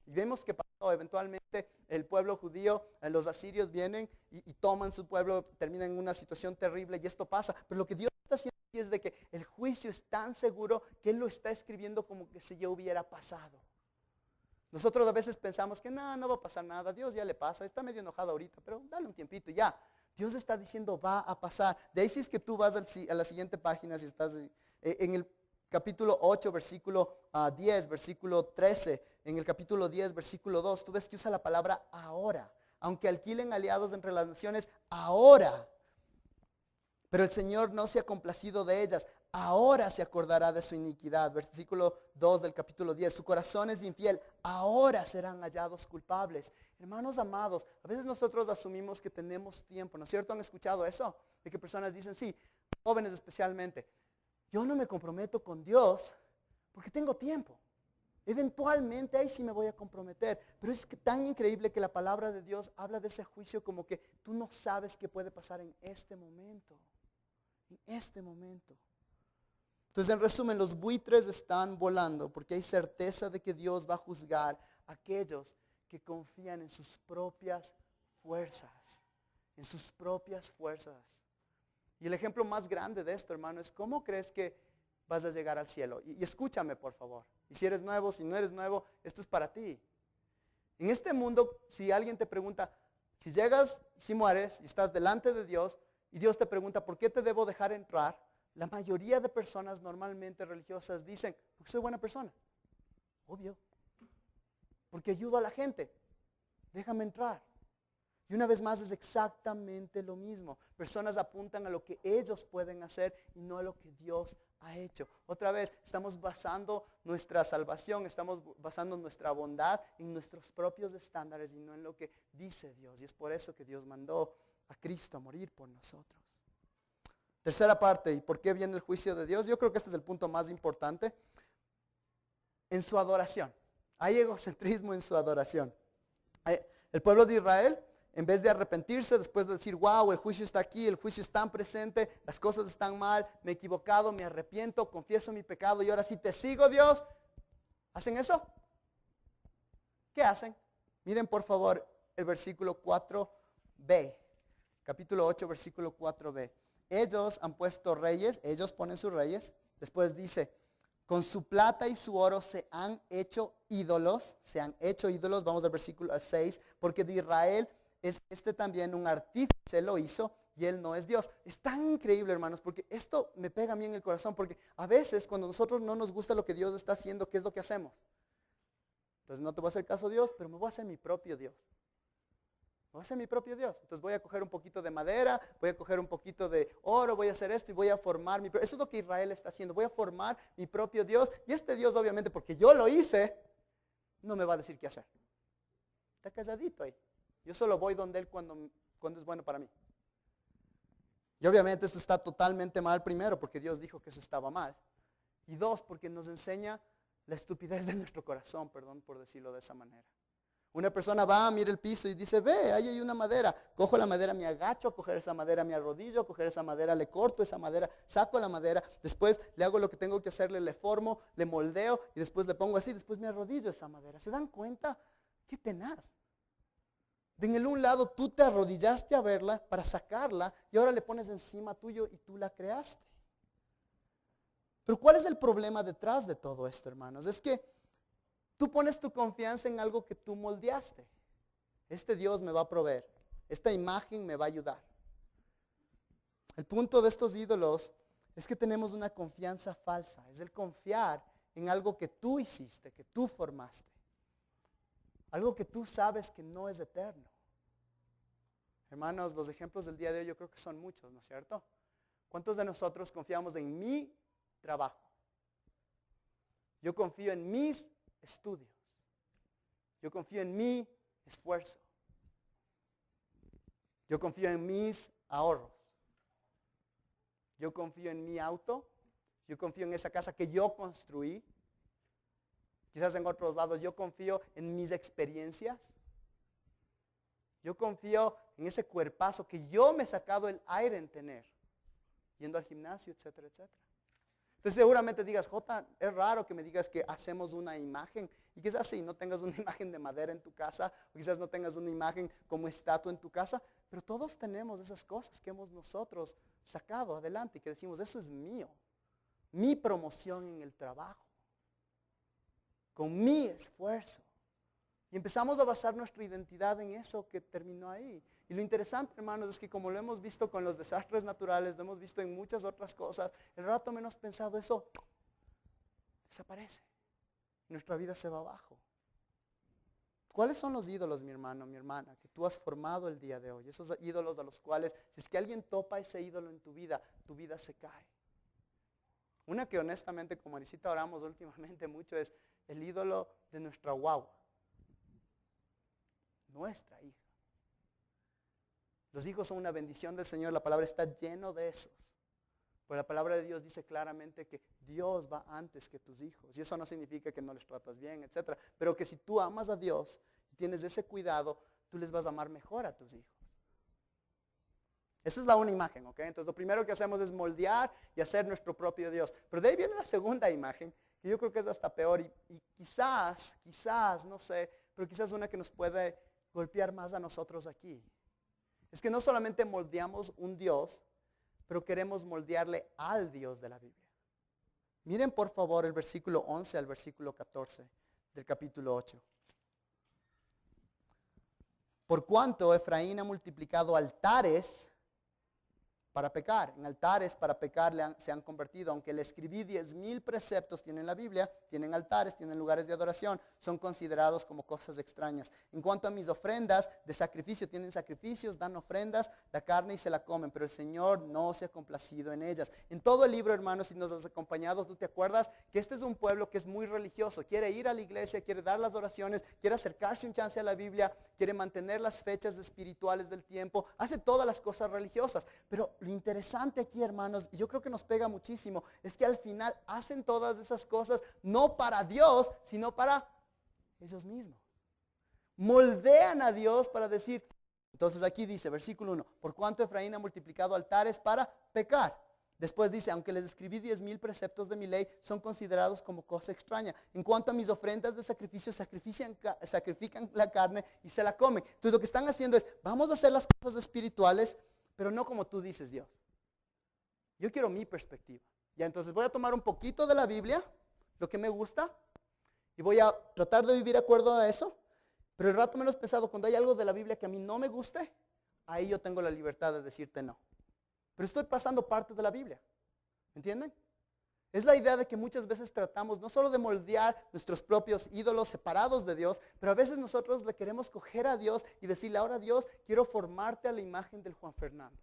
Y vemos que pasó eventualmente el pueblo judío, los asirios vienen y toman su pueblo, terminan en una situación terrible y esto pasa. Pero lo que Dios está haciendo aquí es de que el juicio es tan seguro que Él lo está escribiendo como que si ya hubiera pasado. Nosotros a veces pensamos que no va a pasar nada, Dios ya le pasa, está medio enojado ahorita, pero dale un tiempito ya. Dios está diciendo va a pasar. De ahí si es que tú vas a la siguiente página, si estás en el capítulo 8, versículo 10, versículo 13, en el capítulo 10, versículo 2, tú ves que usa la palabra ahora. Aunque alquilen aliados entre las naciones, ahora. Pero el Señor no se ha complacido de ellas. Ahora se acordará de su iniquidad. Versículo 2 del capítulo 10. Su corazón es infiel. Ahora serán hallados culpables. Hermanos amados, a veces nosotros asumimos que tenemos tiempo. ¿No es cierto? ¿Han escuchado eso? De que personas dicen, sí, jóvenes especialmente. Yo no me comprometo con Dios porque tengo tiempo. Eventualmente ahí sí me voy a comprometer. Pero es tan increíble que la palabra de Dios habla de ese juicio como que tú no sabes qué puede pasar en este momento. En este momento. Entonces, en resumen, los buitres están volando porque hay certeza de que Dios va a juzgar a aquellos que confían en sus propias fuerzas. En sus propias fuerzas. Y el ejemplo más grande de esto, hermano, es cómo crees que vas a llegar al cielo. Y escúchame, por favor. Y si eres nuevo, si no eres nuevo, esto es para ti. En este mundo, si alguien te pregunta, si llegas, si mueres y estás delante de Dios, y Dios te pregunta, ¿por qué te debo dejar entrar? La mayoría de personas normalmente religiosas dicen, porque soy buena persona. Obvio. Porque ayudo a la gente. Déjame entrar. Y una vez más es exactamente lo mismo. Personas apuntan a lo que ellos pueden hacer y no a lo que Dios ha hecho. Otra vez, estamos basando nuestra salvación, estamos basando nuestra bondad en nuestros propios estándares y no en lo que dice Dios. Y es por eso que Dios mandó a Cristo a morir por nosotros. Tercera parte, ¿y por qué viene el juicio de Dios? Yo creo que este es el punto más importante. En su adoración. Hay egocentrismo en su adoración. El pueblo de Israel, en vez de arrepentirse, después de decir, wow, el juicio está aquí, el juicio es tan presente, las cosas están mal, me he equivocado, me arrepiento, confieso mi pecado y ahora sí te sigo, Dios. ¿Hacen eso? ¿Qué hacen? Miren por favor el versículo 4b, capítulo 8, versículo 4b. Ellos han puesto reyes, ellos ponen sus reyes. Después dice, con su plata y su oro se han hecho ídolos, vamos al versículo 6, porque de Israel es también un artífice, lo hizo y él no es Dios. Es tan increíble, hermanos, porque esto me pega a mí en el corazón, porque a veces cuando nosotros no nos gusta lo que Dios está haciendo, ¿qué es lo que hacemos? Entonces no te voy a hacer caso a Dios, pero me voy a hacer mi propio Dios. Voy a ser mi propio Dios. Entonces voy a coger un poquito de madera, voy a coger un poquito de oro, voy a hacer esto y voy a formar mi propio. Eso es lo que Israel está haciendo. Voy a formar mi propio Dios. Y este Dios, obviamente, porque yo lo hice, no me va a decir qué hacer. Está calladito ahí. Yo solo voy donde Él cuando es bueno para mí. Y obviamente esto está totalmente mal, primero, porque Dios dijo que eso estaba mal. Y dos, porque nos enseña la estupidez de nuestro corazón, perdón por decirlo de esa manera. Una persona va, mira el piso y dice, ve, ahí hay una madera. Cojo la madera, me agacho a coger esa madera, me arrodillo a coger esa madera, le corto esa madera, saco la madera, después le hago lo que tengo que hacerle, le formo, le moldeo y después le pongo así, después me arrodillo a esa madera. ¿Se dan cuenta? ¡Qué tenaz! En el un lado tú te arrodillaste a verla para sacarla y ahora le pones encima tuyo y tú la creaste. Pero ¿cuál es el problema detrás de todo esto, hermanos? Es que tú pones tu confianza en algo que tú moldeaste. Este Dios me va a proveer. Esta imagen me va a ayudar. El punto de estos ídolos es que tenemos una confianza falsa. Es el confiar en algo que tú hiciste, que tú formaste. Algo que tú sabes que no es eterno. Hermanos, los ejemplos del día de hoy yo creo que son muchos, ¿no es cierto? ¿Cuántos de nosotros confiamos en mi trabajo? Yo confío en mis estudios. Yo confío en mi esfuerzo. Yo confío en mis ahorros. Yo confío en mi auto. Yo confío en esa casa que yo construí. Quizás en otros lados yo confío en mis experiencias. Yo confío en ese cuerpazo que yo me he sacado el aire en tener. Yendo al gimnasio, etcétera, etcétera. Entonces seguramente digas, Jota, es raro que me digas que hacemos una imagen. Y quizás sí, no tengas una imagen de madera en tu casa. O quizás no tengas una imagen como estatua en tu casa. Pero todos tenemos esas cosas que hemos nosotros sacado adelante. Y que decimos, eso es mío. Mi promoción en el trabajo. Con mi esfuerzo. Y empezamos a basar nuestra identidad en eso que terminó ahí. Y lo interesante, hermanos, es que como lo hemos visto con los desastres naturales, lo hemos visto en muchas otras cosas, el rato menos pensado eso desaparece. Nuestra vida se va abajo. ¿Cuáles son los ídolos, mi hermano, mi hermana, que tú has formado el día de hoy? Esos ídolos a los cuales, si es que alguien topa ese ídolo en tu vida se cae. Una que honestamente, como Arisita oramos últimamente mucho, es el ídolo de nuestra guagua. Nuestra hija. Los hijos son una bendición del Señor. La palabra está lleno de esos. Pero la palabra de Dios dice claramente que Dios va antes que tus hijos. Y eso no significa que no les tratas bien, etc. Pero que si tú amas a Dios y tienes ese cuidado, tú les vas a amar mejor a tus hijos. Esa es la una imagen, ¿ok? Entonces lo primero que hacemos es moldear y hacer nuestro propio Dios. Pero de ahí viene la segunda imagen, que yo creo que es hasta peor. Y quizás, no sé, pero quizás una que nos puede golpear más a nosotros aquí. Es que no solamente moldeamos un Dios, pero queremos moldearle al Dios de la Biblia. Miren por favor el versículo 11 al versículo 14 del capítulo 8. Por cuanto Efraín ha multiplicado altares para pecar, en altares para pecar se han convertido. Aunque le escribí 10,000 preceptos, tienen la Biblia, tienen altares, tienen lugares de adoración, son considerados como cosas extrañas. En cuanto a mis ofrendas de sacrificio, tienen sacrificios, dan ofrendas, la carne y se la comen, pero el Señor no se ha complacido en ellas. En todo el libro, hermanos, si nos has acompañado, tú te acuerdas que este es un pueblo que es muy religioso, quiere ir a la iglesia, quiere dar las oraciones, quiere acercarse un chance a la Biblia, quiere mantener las fechas espirituales del tiempo, hace todas las cosas religiosas, pero lo interesante aquí, hermanos, y yo creo que nos pega muchísimo, es que al final hacen todas esas cosas no para Dios, sino para ellos mismos. Moldean a Dios para decir, entonces aquí dice, versículo 1, por cuanto Efraín ha multiplicado altares para pecar. Después dice, aunque les escribí 10,000 preceptos de mi ley, son considerados como cosa extraña. En cuanto a mis ofrendas de sacrificio, sacrifican la carne y se la comen. Entonces lo que están haciendo es, vamos a hacer las cosas espirituales, pero no como tú dices, Dios. Yo quiero mi perspectiva. Ya, entonces voy a tomar un poquito de la Biblia, lo que me gusta, y voy a tratar de vivir de acuerdo a eso. Pero el rato menos pesado, cuando hay algo de la Biblia que a mí no me guste, ahí yo tengo la libertad de decirte no. Pero estoy pasando parte de la Biblia. ¿Me entienden? Es la idea de que muchas veces tratamos no solo de moldear nuestros propios ídolos separados de Dios, pero a veces nosotros le queremos coger a Dios y decirle, ahora Dios, quiero formarte a la imagen del Juan Fernando.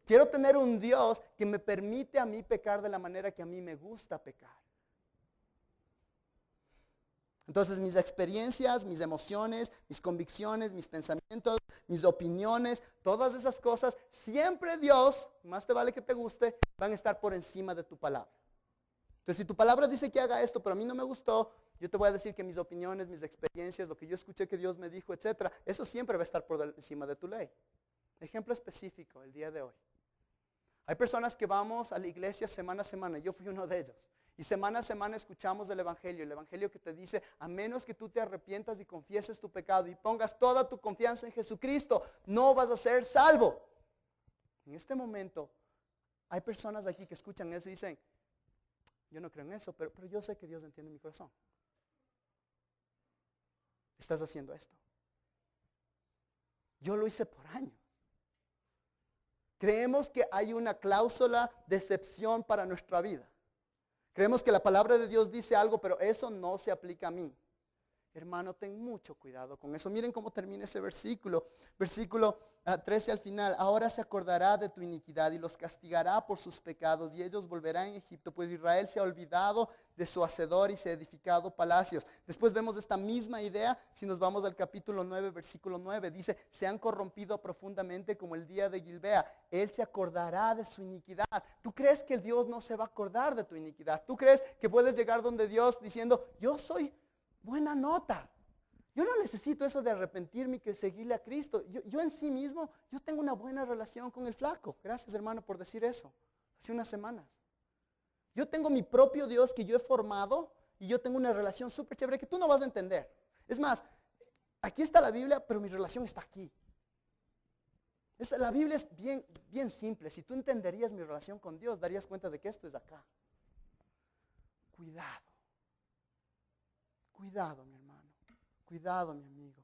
Quiero tener un Dios que me permite a mí pecar de la manera que a mí me gusta pecar. Entonces mis experiencias, mis emociones, mis convicciones, mis pensamientos, mis opiniones, todas esas cosas, siempre Dios, más te vale que te guste, van a estar por encima de tu palabra. Entonces si tu palabra dice que haga esto, pero a mí no me gustó, yo te voy a decir que mis opiniones, mis experiencias, lo que yo escuché que Dios me dijo, etcétera, eso siempre va a estar por encima de tu ley. Ejemplo específico, el día de hoy. Hay personas que vamos a la iglesia semana a semana, yo fui uno de ellos. Y semana a semana escuchamos el Evangelio que te dice, a menos que tú te arrepientas y confieses tu pecado y pongas toda tu confianza en Jesucristo, no vas a ser salvo. En este momento, hay personas aquí que escuchan eso y dicen, yo no creo en eso, pero yo sé que Dios entiende mi corazón. Estás haciendo esto. Yo lo hice por años. Creemos que hay una cláusula de excepción para nuestra vida. Creemos que la palabra de Dios dice algo, pero eso no se aplica a mí. Hermano, ten mucho cuidado con eso. Miren cómo termina ese versículo. Versículo 13 al final. Ahora se acordará de tu iniquidad y los castigará por sus pecados y ellos volverán en Egipto, pues Israel se ha olvidado de su hacedor y se ha edificado palacios. Después vemos esta misma idea si nos vamos al capítulo 9, versículo 9. Dice, se han corrompido profundamente como el día de Gilbea. Él se acordará de su iniquidad. ¿Tú crees que el Dios no se va a acordar de tu iniquidad? ¿Tú crees que puedes llegar donde Dios diciendo, yo soy buena nota? Yo no necesito eso de arrepentirme y que seguirle a Cristo. Yo en sí mismo, yo tengo una buena relación con el flaco. Gracias, hermano, por decir eso. Hace unas semanas. Yo tengo mi propio Dios que yo he formado y yo tengo una relación súper chévere que tú no vas a entender. Es más, aquí está la Biblia, pero mi relación está aquí. La Biblia es bien, bien simple. Si tú entenderías mi relación con Dios, darías cuenta de que esto es acá. Cuidado. Cuidado, mi hermano. Cuidado, mi amigo.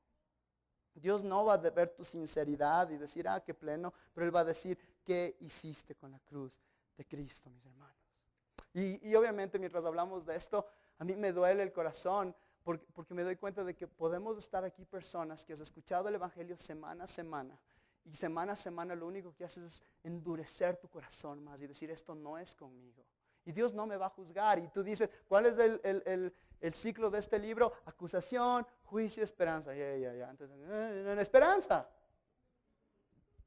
Dios no va a ver tu sinceridad y decir, qué pleno, pero Él va a decir, ¿qué hiciste con la cruz de Cristo, mis hermanos? Y obviamente mientras hablamos de esto, a mí me duele el corazón porque me doy cuenta de que podemos estar aquí personas que has escuchado el Evangelio semana a semana y semana a semana lo único que haces es endurecer tu corazón más y decir, esto no es conmigo. Y Dios no me va a juzgar. Y tú dices, ¿cuál es el ciclo de este libro? Acusación, juicio, esperanza. Ya. Entonces, esperanza.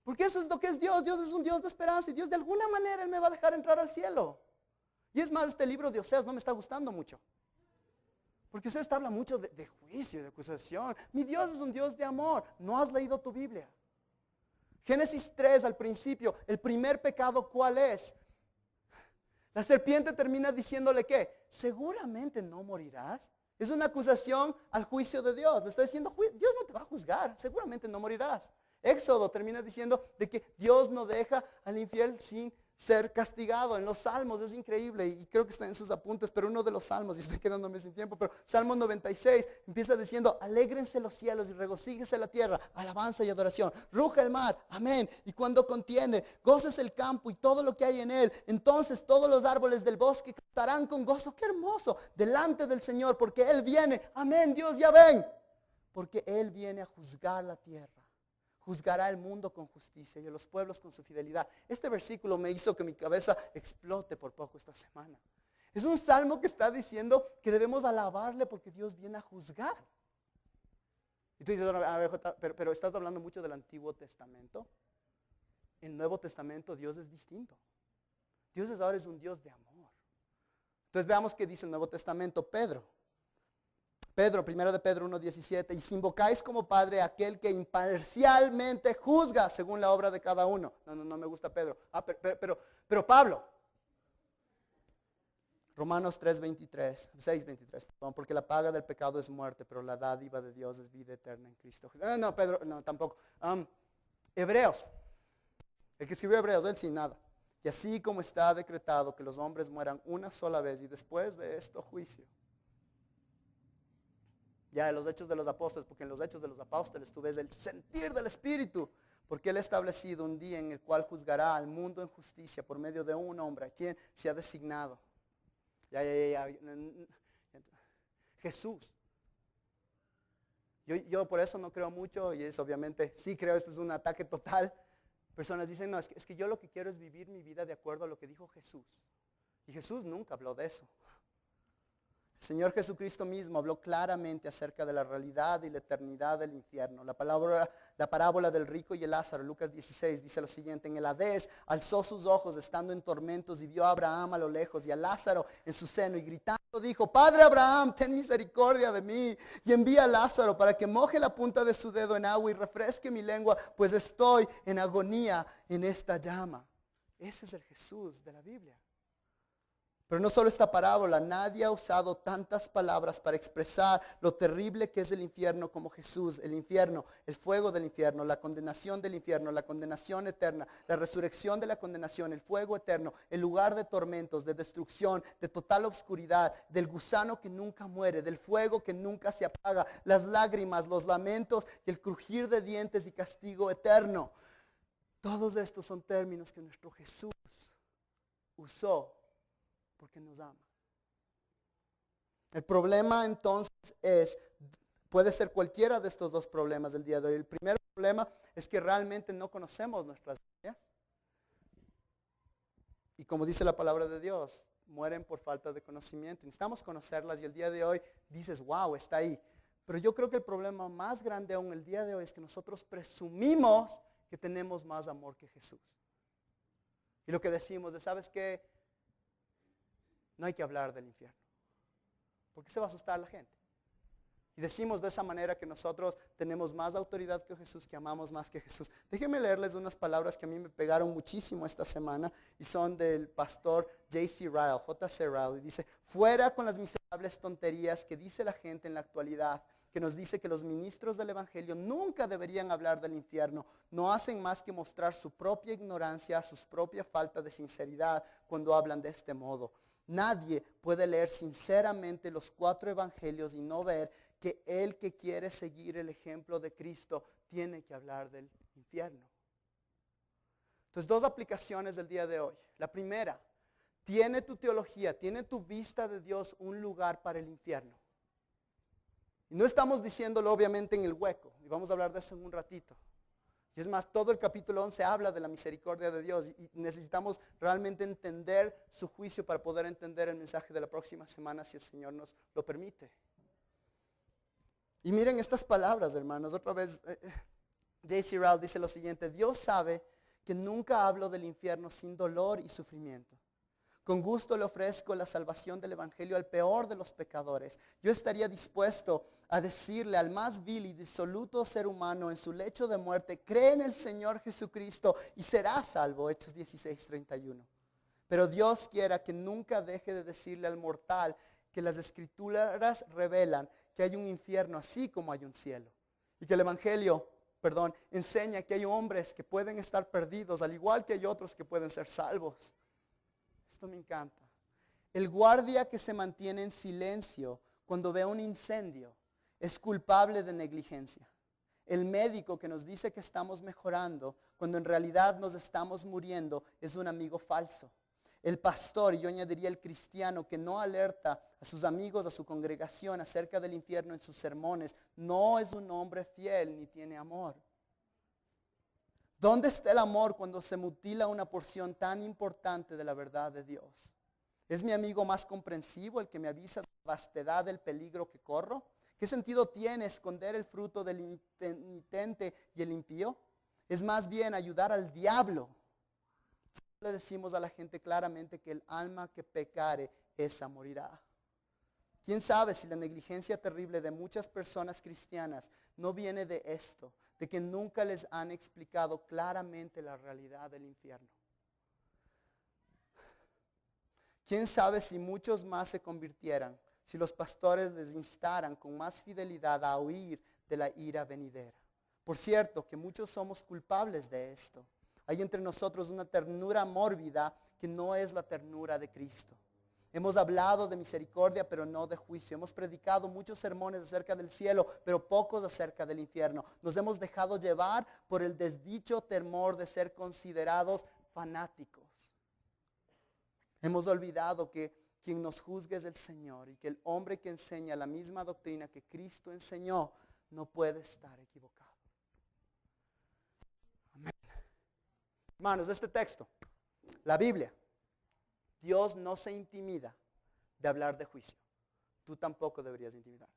Porque eso es lo que es Dios. Dios es un Dios de esperanza. Y Dios de alguna manera Él me va a dejar entrar al cielo. Y es más, este libro de Oseas no me está gustando mucho. Porque Oseas habla mucho de juicio, de acusación. Mi Dios es un Dios de amor. No has leído tu Biblia. Génesis 3 al principio, el primer pecado, ¿cuál es? La serpiente termina diciéndole ¿qué? Seguramente no morirás. Es una acusación al juicio de Dios. Le está diciendo, Dios no te va a juzgar, seguramente no morirás. Éxodo termina diciendo de que Dios no deja al infiel sin ser castigado. En los salmos es increíble y creo que está en sus apuntes, pero uno de los salmos, y estoy quedándome sin tiempo, pero Salmo 96 empieza diciendo: alégrense los cielos y regocíjese la tierra, alabanza y adoración, ruja el mar, amén, y cuando contiene, gócese el campo y todo lo que hay en él. Entonces todos los árboles del bosque cantarán con gozo. Qué hermoso, delante del Señor, porque Él viene, amén, Dios, ya ven, porque Él viene a juzgar la tierra. Juzgará el mundo con justicia y a los pueblos con su fidelidad. Este versículo me hizo que mi cabeza explote por poco esta semana. Es un salmo que está diciendo que debemos alabarle porque Dios viene a juzgar. Y tú dices: a ver, Jota, pero estás hablando mucho del Antiguo Testamento. En el Nuevo Testamento Dios es distinto. Dios ahora es un Dios de amor. Entonces veamos qué dice el Nuevo Testamento. Primero de Pedro 1:17, y si invocáis como Padre a aquel que imparcialmente juzga según la obra de cada uno. No me gusta Pedro. Pero Pablo. Romanos 6:23, porque la paga del pecado es muerte, pero la dádiva de Dios es vida eterna en Cristo. Pedro, no, tampoco. Hebreos. El que escribió Hebreos, él sin nada. Y así como está decretado que los hombres mueran una sola vez y después de esto juicio. Ya en los Hechos de los Apóstoles, porque en los Hechos de los Apóstoles tú ves el sentir del Espíritu, porque Él ha establecido un día en el cual juzgará al mundo en justicia por medio de un hombre a quien se ha designado. Jesús. Yo por eso no creo mucho, y es obviamente, sí creo, esto es un ataque total. Personas dicen: no, es que yo lo que quiero es vivir mi vida de acuerdo a lo que dijo Jesús. Y Jesús nunca habló de eso. El Señor Jesucristo mismo habló claramente acerca de la realidad y la eternidad del infierno. La parábola del rico y el Lázaro, Lucas 16, dice lo siguiente: en el Hadés alzó sus ojos estando en tormentos y vio a Abraham a lo lejos y a Lázaro en su seno, y gritando dijo: Padre Abraham, ten misericordia de mí y envía a Lázaro para que moje la punta de su dedo en agua y refresque mi lengua, pues estoy en agonía en esta llama. Ese es el Jesús de la Biblia. Pero no solo esta parábola, nadie ha usado tantas palabras para expresar lo terrible que es el infierno como Jesús. El infierno, el fuego del infierno, la condenación del infierno, la condenación eterna, la resurrección de la condenación, el fuego eterno, el lugar de tormentos, de destrucción, de total oscuridad, del gusano que nunca muere, del fuego que nunca se apaga, las lágrimas, los lamentos y el crujir de dientes y castigo eterno. Todos estos son términos que nuestro Jesús usó porque nos ama. El problema entonces puede ser cualquiera de estos dos problemas del día de hoy. El primer problema es que realmente no conocemos nuestras vidas. Y como dice la palabra de Dios, mueren por falta de conocimiento. Necesitamos conocerlas y el día de hoy dices: wow, está ahí. Pero yo creo que el problema más grande aún el día de hoy es que nosotros presumimos que tenemos más amor que Jesús. Y lo que decimos es: ¿sabes qué? No hay que hablar del infierno, porque se va a asustar la gente. Y decimos de esa manera que nosotros tenemos más autoridad que Jesús, que amamos más que Jesús. Déjenme leerles unas palabras que a mí me pegaron muchísimo esta semana y son del pastor J.C. Ryle, y dice: fuera con las miserables tonterías que dice la gente en la actualidad, que nos dice que los ministros del Evangelio nunca deberían hablar del infierno. No hacen más que mostrar su propia ignorancia, su propia falta de sinceridad cuando hablan de este modo. Nadie puede leer sinceramente los 4 evangelios y no ver que el que quiere seguir el ejemplo de Cristo tiene que hablar del infierno. Entonces, 2 aplicaciones del día de hoy. La primera: ¿tiene tu teología, tiene tu vista de Dios un lugar para el infierno? Y no estamos diciéndolo obviamente en el hueco, y vamos a hablar de eso en un ratito. Y es más, todo el capítulo 11 habla de la misericordia de Dios y necesitamos realmente entender su juicio para poder entender el mensaje de la próxima semana, si el Señor nos lo permite. Y miren estas palabras, hermanos. Otra vez, J.C. Ryle dice lo siguiente: Dios sabe que nunca hablo del infierno sin dolor y sufrimiento. Con gusto le ofrezco la salvación del Evangelio al peor de los pecadores. Yo estaría dispuesto a decirle al más vil y disoluto ser humano en su lecho de muerte: cree en el Señor Jesucristo y serás salvo. Hechos 16:31. Pero Dios quiera que nunca deje de decirle al mortal que las Escrituras revelan que hay un infierno así como hay un cielo. Y que el Evangelio enseña que hay hombres que pueden estar perdidos, al igual que hay otros que pueden ser salvos. Esto me encanta. El guardia que se mantiene en silencio cuando ve un incendio es culpable de negligencia. El médico que nos dice que estamos mejorando cuando en realidad nos estamos muriendo es un amigo falso. El pastor, y yo añadiría el cristiano, que no alerta a sus amigos, a su congregación acerca del infierno en sus sermones, no es un hombre fiel ni tiene amor. ¿Dónde está el amor cuando se mutila una porción tan importante de la verdad de Dios? ¿Es mi amigo más comprensivo el que me avisa de la vastedad del peligro que corro? ¿Qué sentido tiene esconder el fruto del impenitente y el impío? Es más bien ayudar al diablo. Le decimos a la gente claramente que el alma que pecare, esa morirá. ¿Quién sabe si la negligencia terrible de muchas personas cristianas no viene de esto, de que nunca les han explicado claramente la realidad del infierno? ¿Quién sabe si muchos más se convirtieran, si los pastores les instaran con más fidelidad a huir de la ira venidera? Por cierto, que muchos somos culpables de esto. Hay entre nosotros una ternura mórbida que no es la ternura de Cristo. Hemos hablado de misericordia, pero no de juicio. Hemos predicado muchos sermones acerca del cielo, pero pocos acerca del infierno. Nos hemos dejado llevar por el desdicho temor de ser considerados fanáticos. Hemos olvidado que quien nos juzga es el Señor y que el hombre que enseña la misma doctrina que Cristo enseñó no puede estar equivocado. Amén. Hermanos, este texto, la Biblia, Dios no se intimida de hablar de juicio. Tú tampoco deberías intimidarte.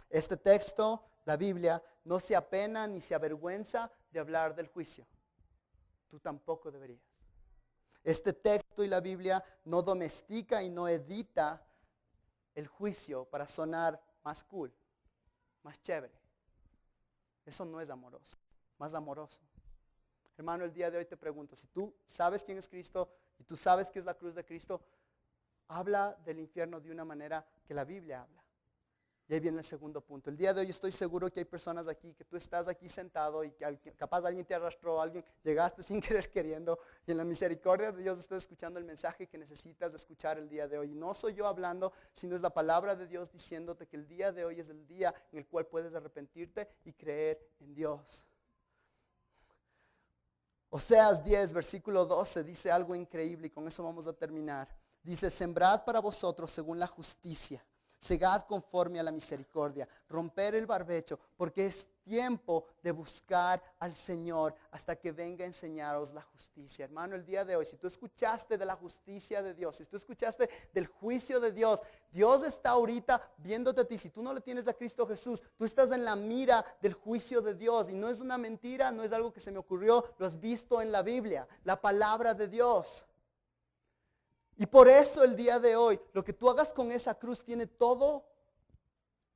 Este texto, la Biblia, no se apena ni se avergüenza de hablar del juicio. Tú tampoco deberías. Este texto y la Biblia no domestica y no edita el juicio para sonar más cool, más chévere. Eso no es amoroso, más amoroso. Hermano, el día de hoy te pregunto, si tú sabes quién es Cristo y tú sabes qué es la cruz de Cristo, habla del infierno de una manera que la Biblia habla. Y ahí viene el segundo punto. El día de hoy estoy seguro que hay personas aquí, que tú estás aquí sentado y que capaz alguien te arrastró, alguien llegaste sin querer queriendo y en la misericordia de Dios estás escuchando el mensaje que necesitas escuchar el día de hoy. Y no soy yo hablando, sino es la palabra de Dios diciéndote que el día de hoy es el día en el cual puedes arrepentirte y creer en Dios. Oseas 10, versículo 12 dice algo increíble y con eso vamos a terminar. Dice, sembrad para vosotros según la justicia. Segad conforme a la misericordia, romper el barbecho, porque es tiempo de buscar al Señor hasta que venga a enseñaros la justicia. Hermano, el día de hoy, si tú escuchaste de la justicia de Dios, si tú escuchaste del juicio de Dios, Dios está ahorita viéndote a ti. Si tú no le tienes a Cristo Jesús, tú estás en la mira del juicio de Dios. Y no es una mentira, no es algo que se me ocurrió, lo has visto en la Biblia, la palabra de Dios. Y por eso el día de hoy, lo que tú hagas con esa cruz tiene todo,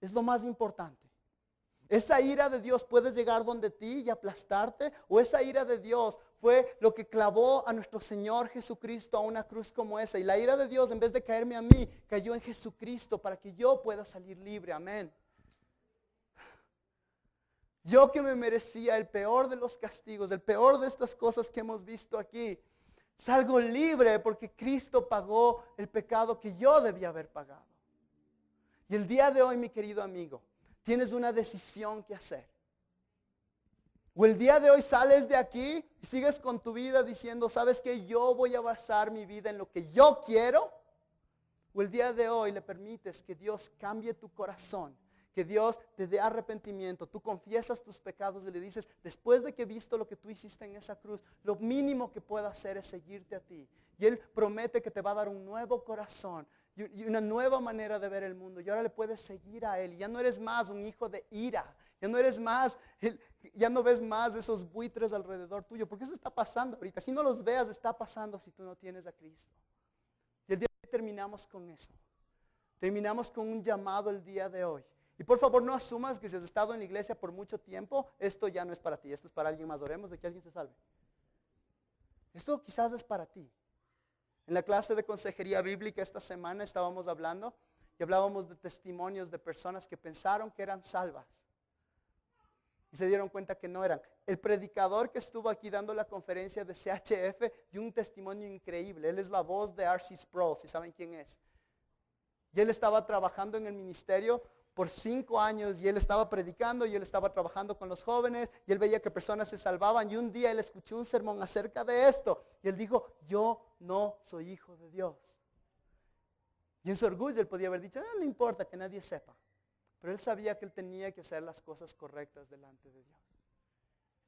es lo más importante. Esa ira de Dios puede llegar donde ti y aplastarte, o esa ira de Dios fue lo que clavó a nuestro Señor Jesucristo a una cruz como esa. Y la ira de Dios, en vez de caerme a mí, cayó en Jesucristo para que yo pueda salir libre. Amén. Yo que me merecía el peor de los castigos, el peor de estas cosas que hemos visto aquí, salgo libre porque Cristo pagó el pecado que yo debía haber pagado. Y el día de hoy, mi querido amigo, tienes una decisión que hacer. O el día de hoy sales de aquí y sigues con tu vida diciendo, ¿sabes qué? Yo voy a basar mi vida en lo que yo quiero. O el día de hoy le permites que Dios cambie tu corazón, que Dios te dé arrepentimiento. Tú confiesas tus pecados y le dices, después de que he visto lo que tú hiciste en esa cruz, lo mínimo que puedo hacer es seguirte a ti. Y Él promete que te va a dar un nuevo corazón y una nueva manera de ver el mundo. Y ahora le puedes seguir a Él. Y ya no eres más un hijo de ira. Ya no eres más, ya no ves más esos buitres alrededor tuyo. Porque eso está pasando ahorita. Si no los veas, está pasando si tú no tienes a Cristo. Y el día de hoy terminamos con eso. Terminamos con un llamado el día de hoy. Y por favor no asumas que si has estado en la iglesia por mucho tiempo, esto ya no es para ti, esto es para alguien más. Oremos de que alguien se salve. Esto quizás es para ti. En la clase de consejería bíblica esta semana estábamos hablando y hablábamos de testimonios de personas que pensaron que eran salvas. Y se dieron cuenta que no eran. El predicador que estuvo aquí dando la conferencia de CHF dio un testimonio increíble. Él es la voz de R.C. Sproul, si saben quién es. Y él estaba trabajando en el ministerio por 5 años y él estaba predicando y él estaba trabajando con los jóvenes y él veía que personas se salvaban y un día él escuchó un sermón acerca de esto y él dijo, yo no soy hijo de Dios. Y en su orgullo él podía haber dicho, no importa que nadie sepa, pero él sabía que él tenía que hacer las cosas correctas delante de Dios.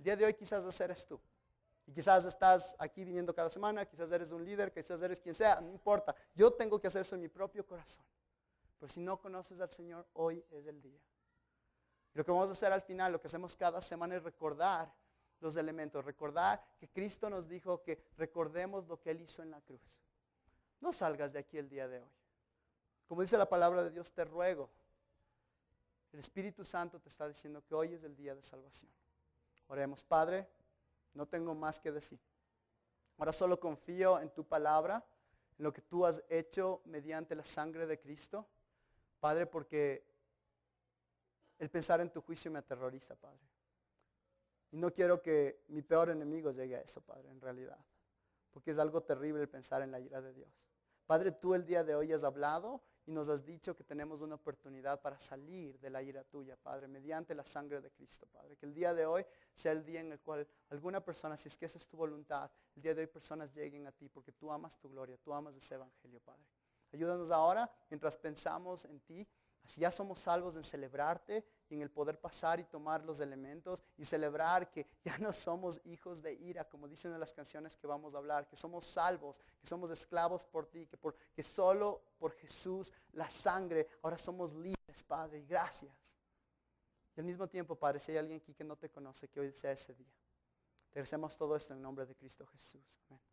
El día de hoy quizás ese eres tú. Y quizás estás aquí viniendo cada semana, quizás eres un líder, quizás eres quien sea, no importa. Yo tengo que hacer eso en mi propio corazón. Pero si no conoces al Señor, hoy es el día. Y lo que vamos a hacer al final, lo que hacemos cada semana es recordar los elementos. Recordar que Cristo nos dijo que recordemos lo que Él hizo en la cruz. No salgas de aquí el día de hoy. Como dice la palabra de Dios, te ruego. El Espíritu Santo te está diciendo que hoy es el día de salvación. Oremos, Padre, no tengo más que decir. Ahora solo confío en tu palabra, en lo que tú has hecho mediante la sangre de Cristo. Padre, porque el pensar en tu juicio me aterroriza, Padre. Y no quiero que mi peor enemigo llegue a eso, Padre, en realidad. Porque es algo terrible el pensar en la ira de Dios. Padre, tú el día de hoy has hablado y nos has dicho que tenemos una oportunidad para salir de la ira tuya, Padre, mediante la sangre de Cristo, Padre. Que el día de hoy sea el día en el cual alguna persona, si es que esa es tu voluntad, el día de hoy personas lleguen a ti porque tú amas tu gloria, tú amas ese evangelio, Padre. Ayúdanos ahora, mientras pensamos en ti, así ya somos salvos en celebrarte y en el poder pasar y tomar los elementos y celebrar que ya no somos hijos de ira, como dicen en las canciones que vamos a hablar, que somos salvos, que somos esclavos por ti, que solo por Jesús, la sangre, ahora somos libres, Padre, y gracias. Y al mismo tiempo, Padre, si hay alguien aquí que no te conoce, que hoy sea ese día. Te agradecemos todo esto en nombre de Cristo Jesús. Amén.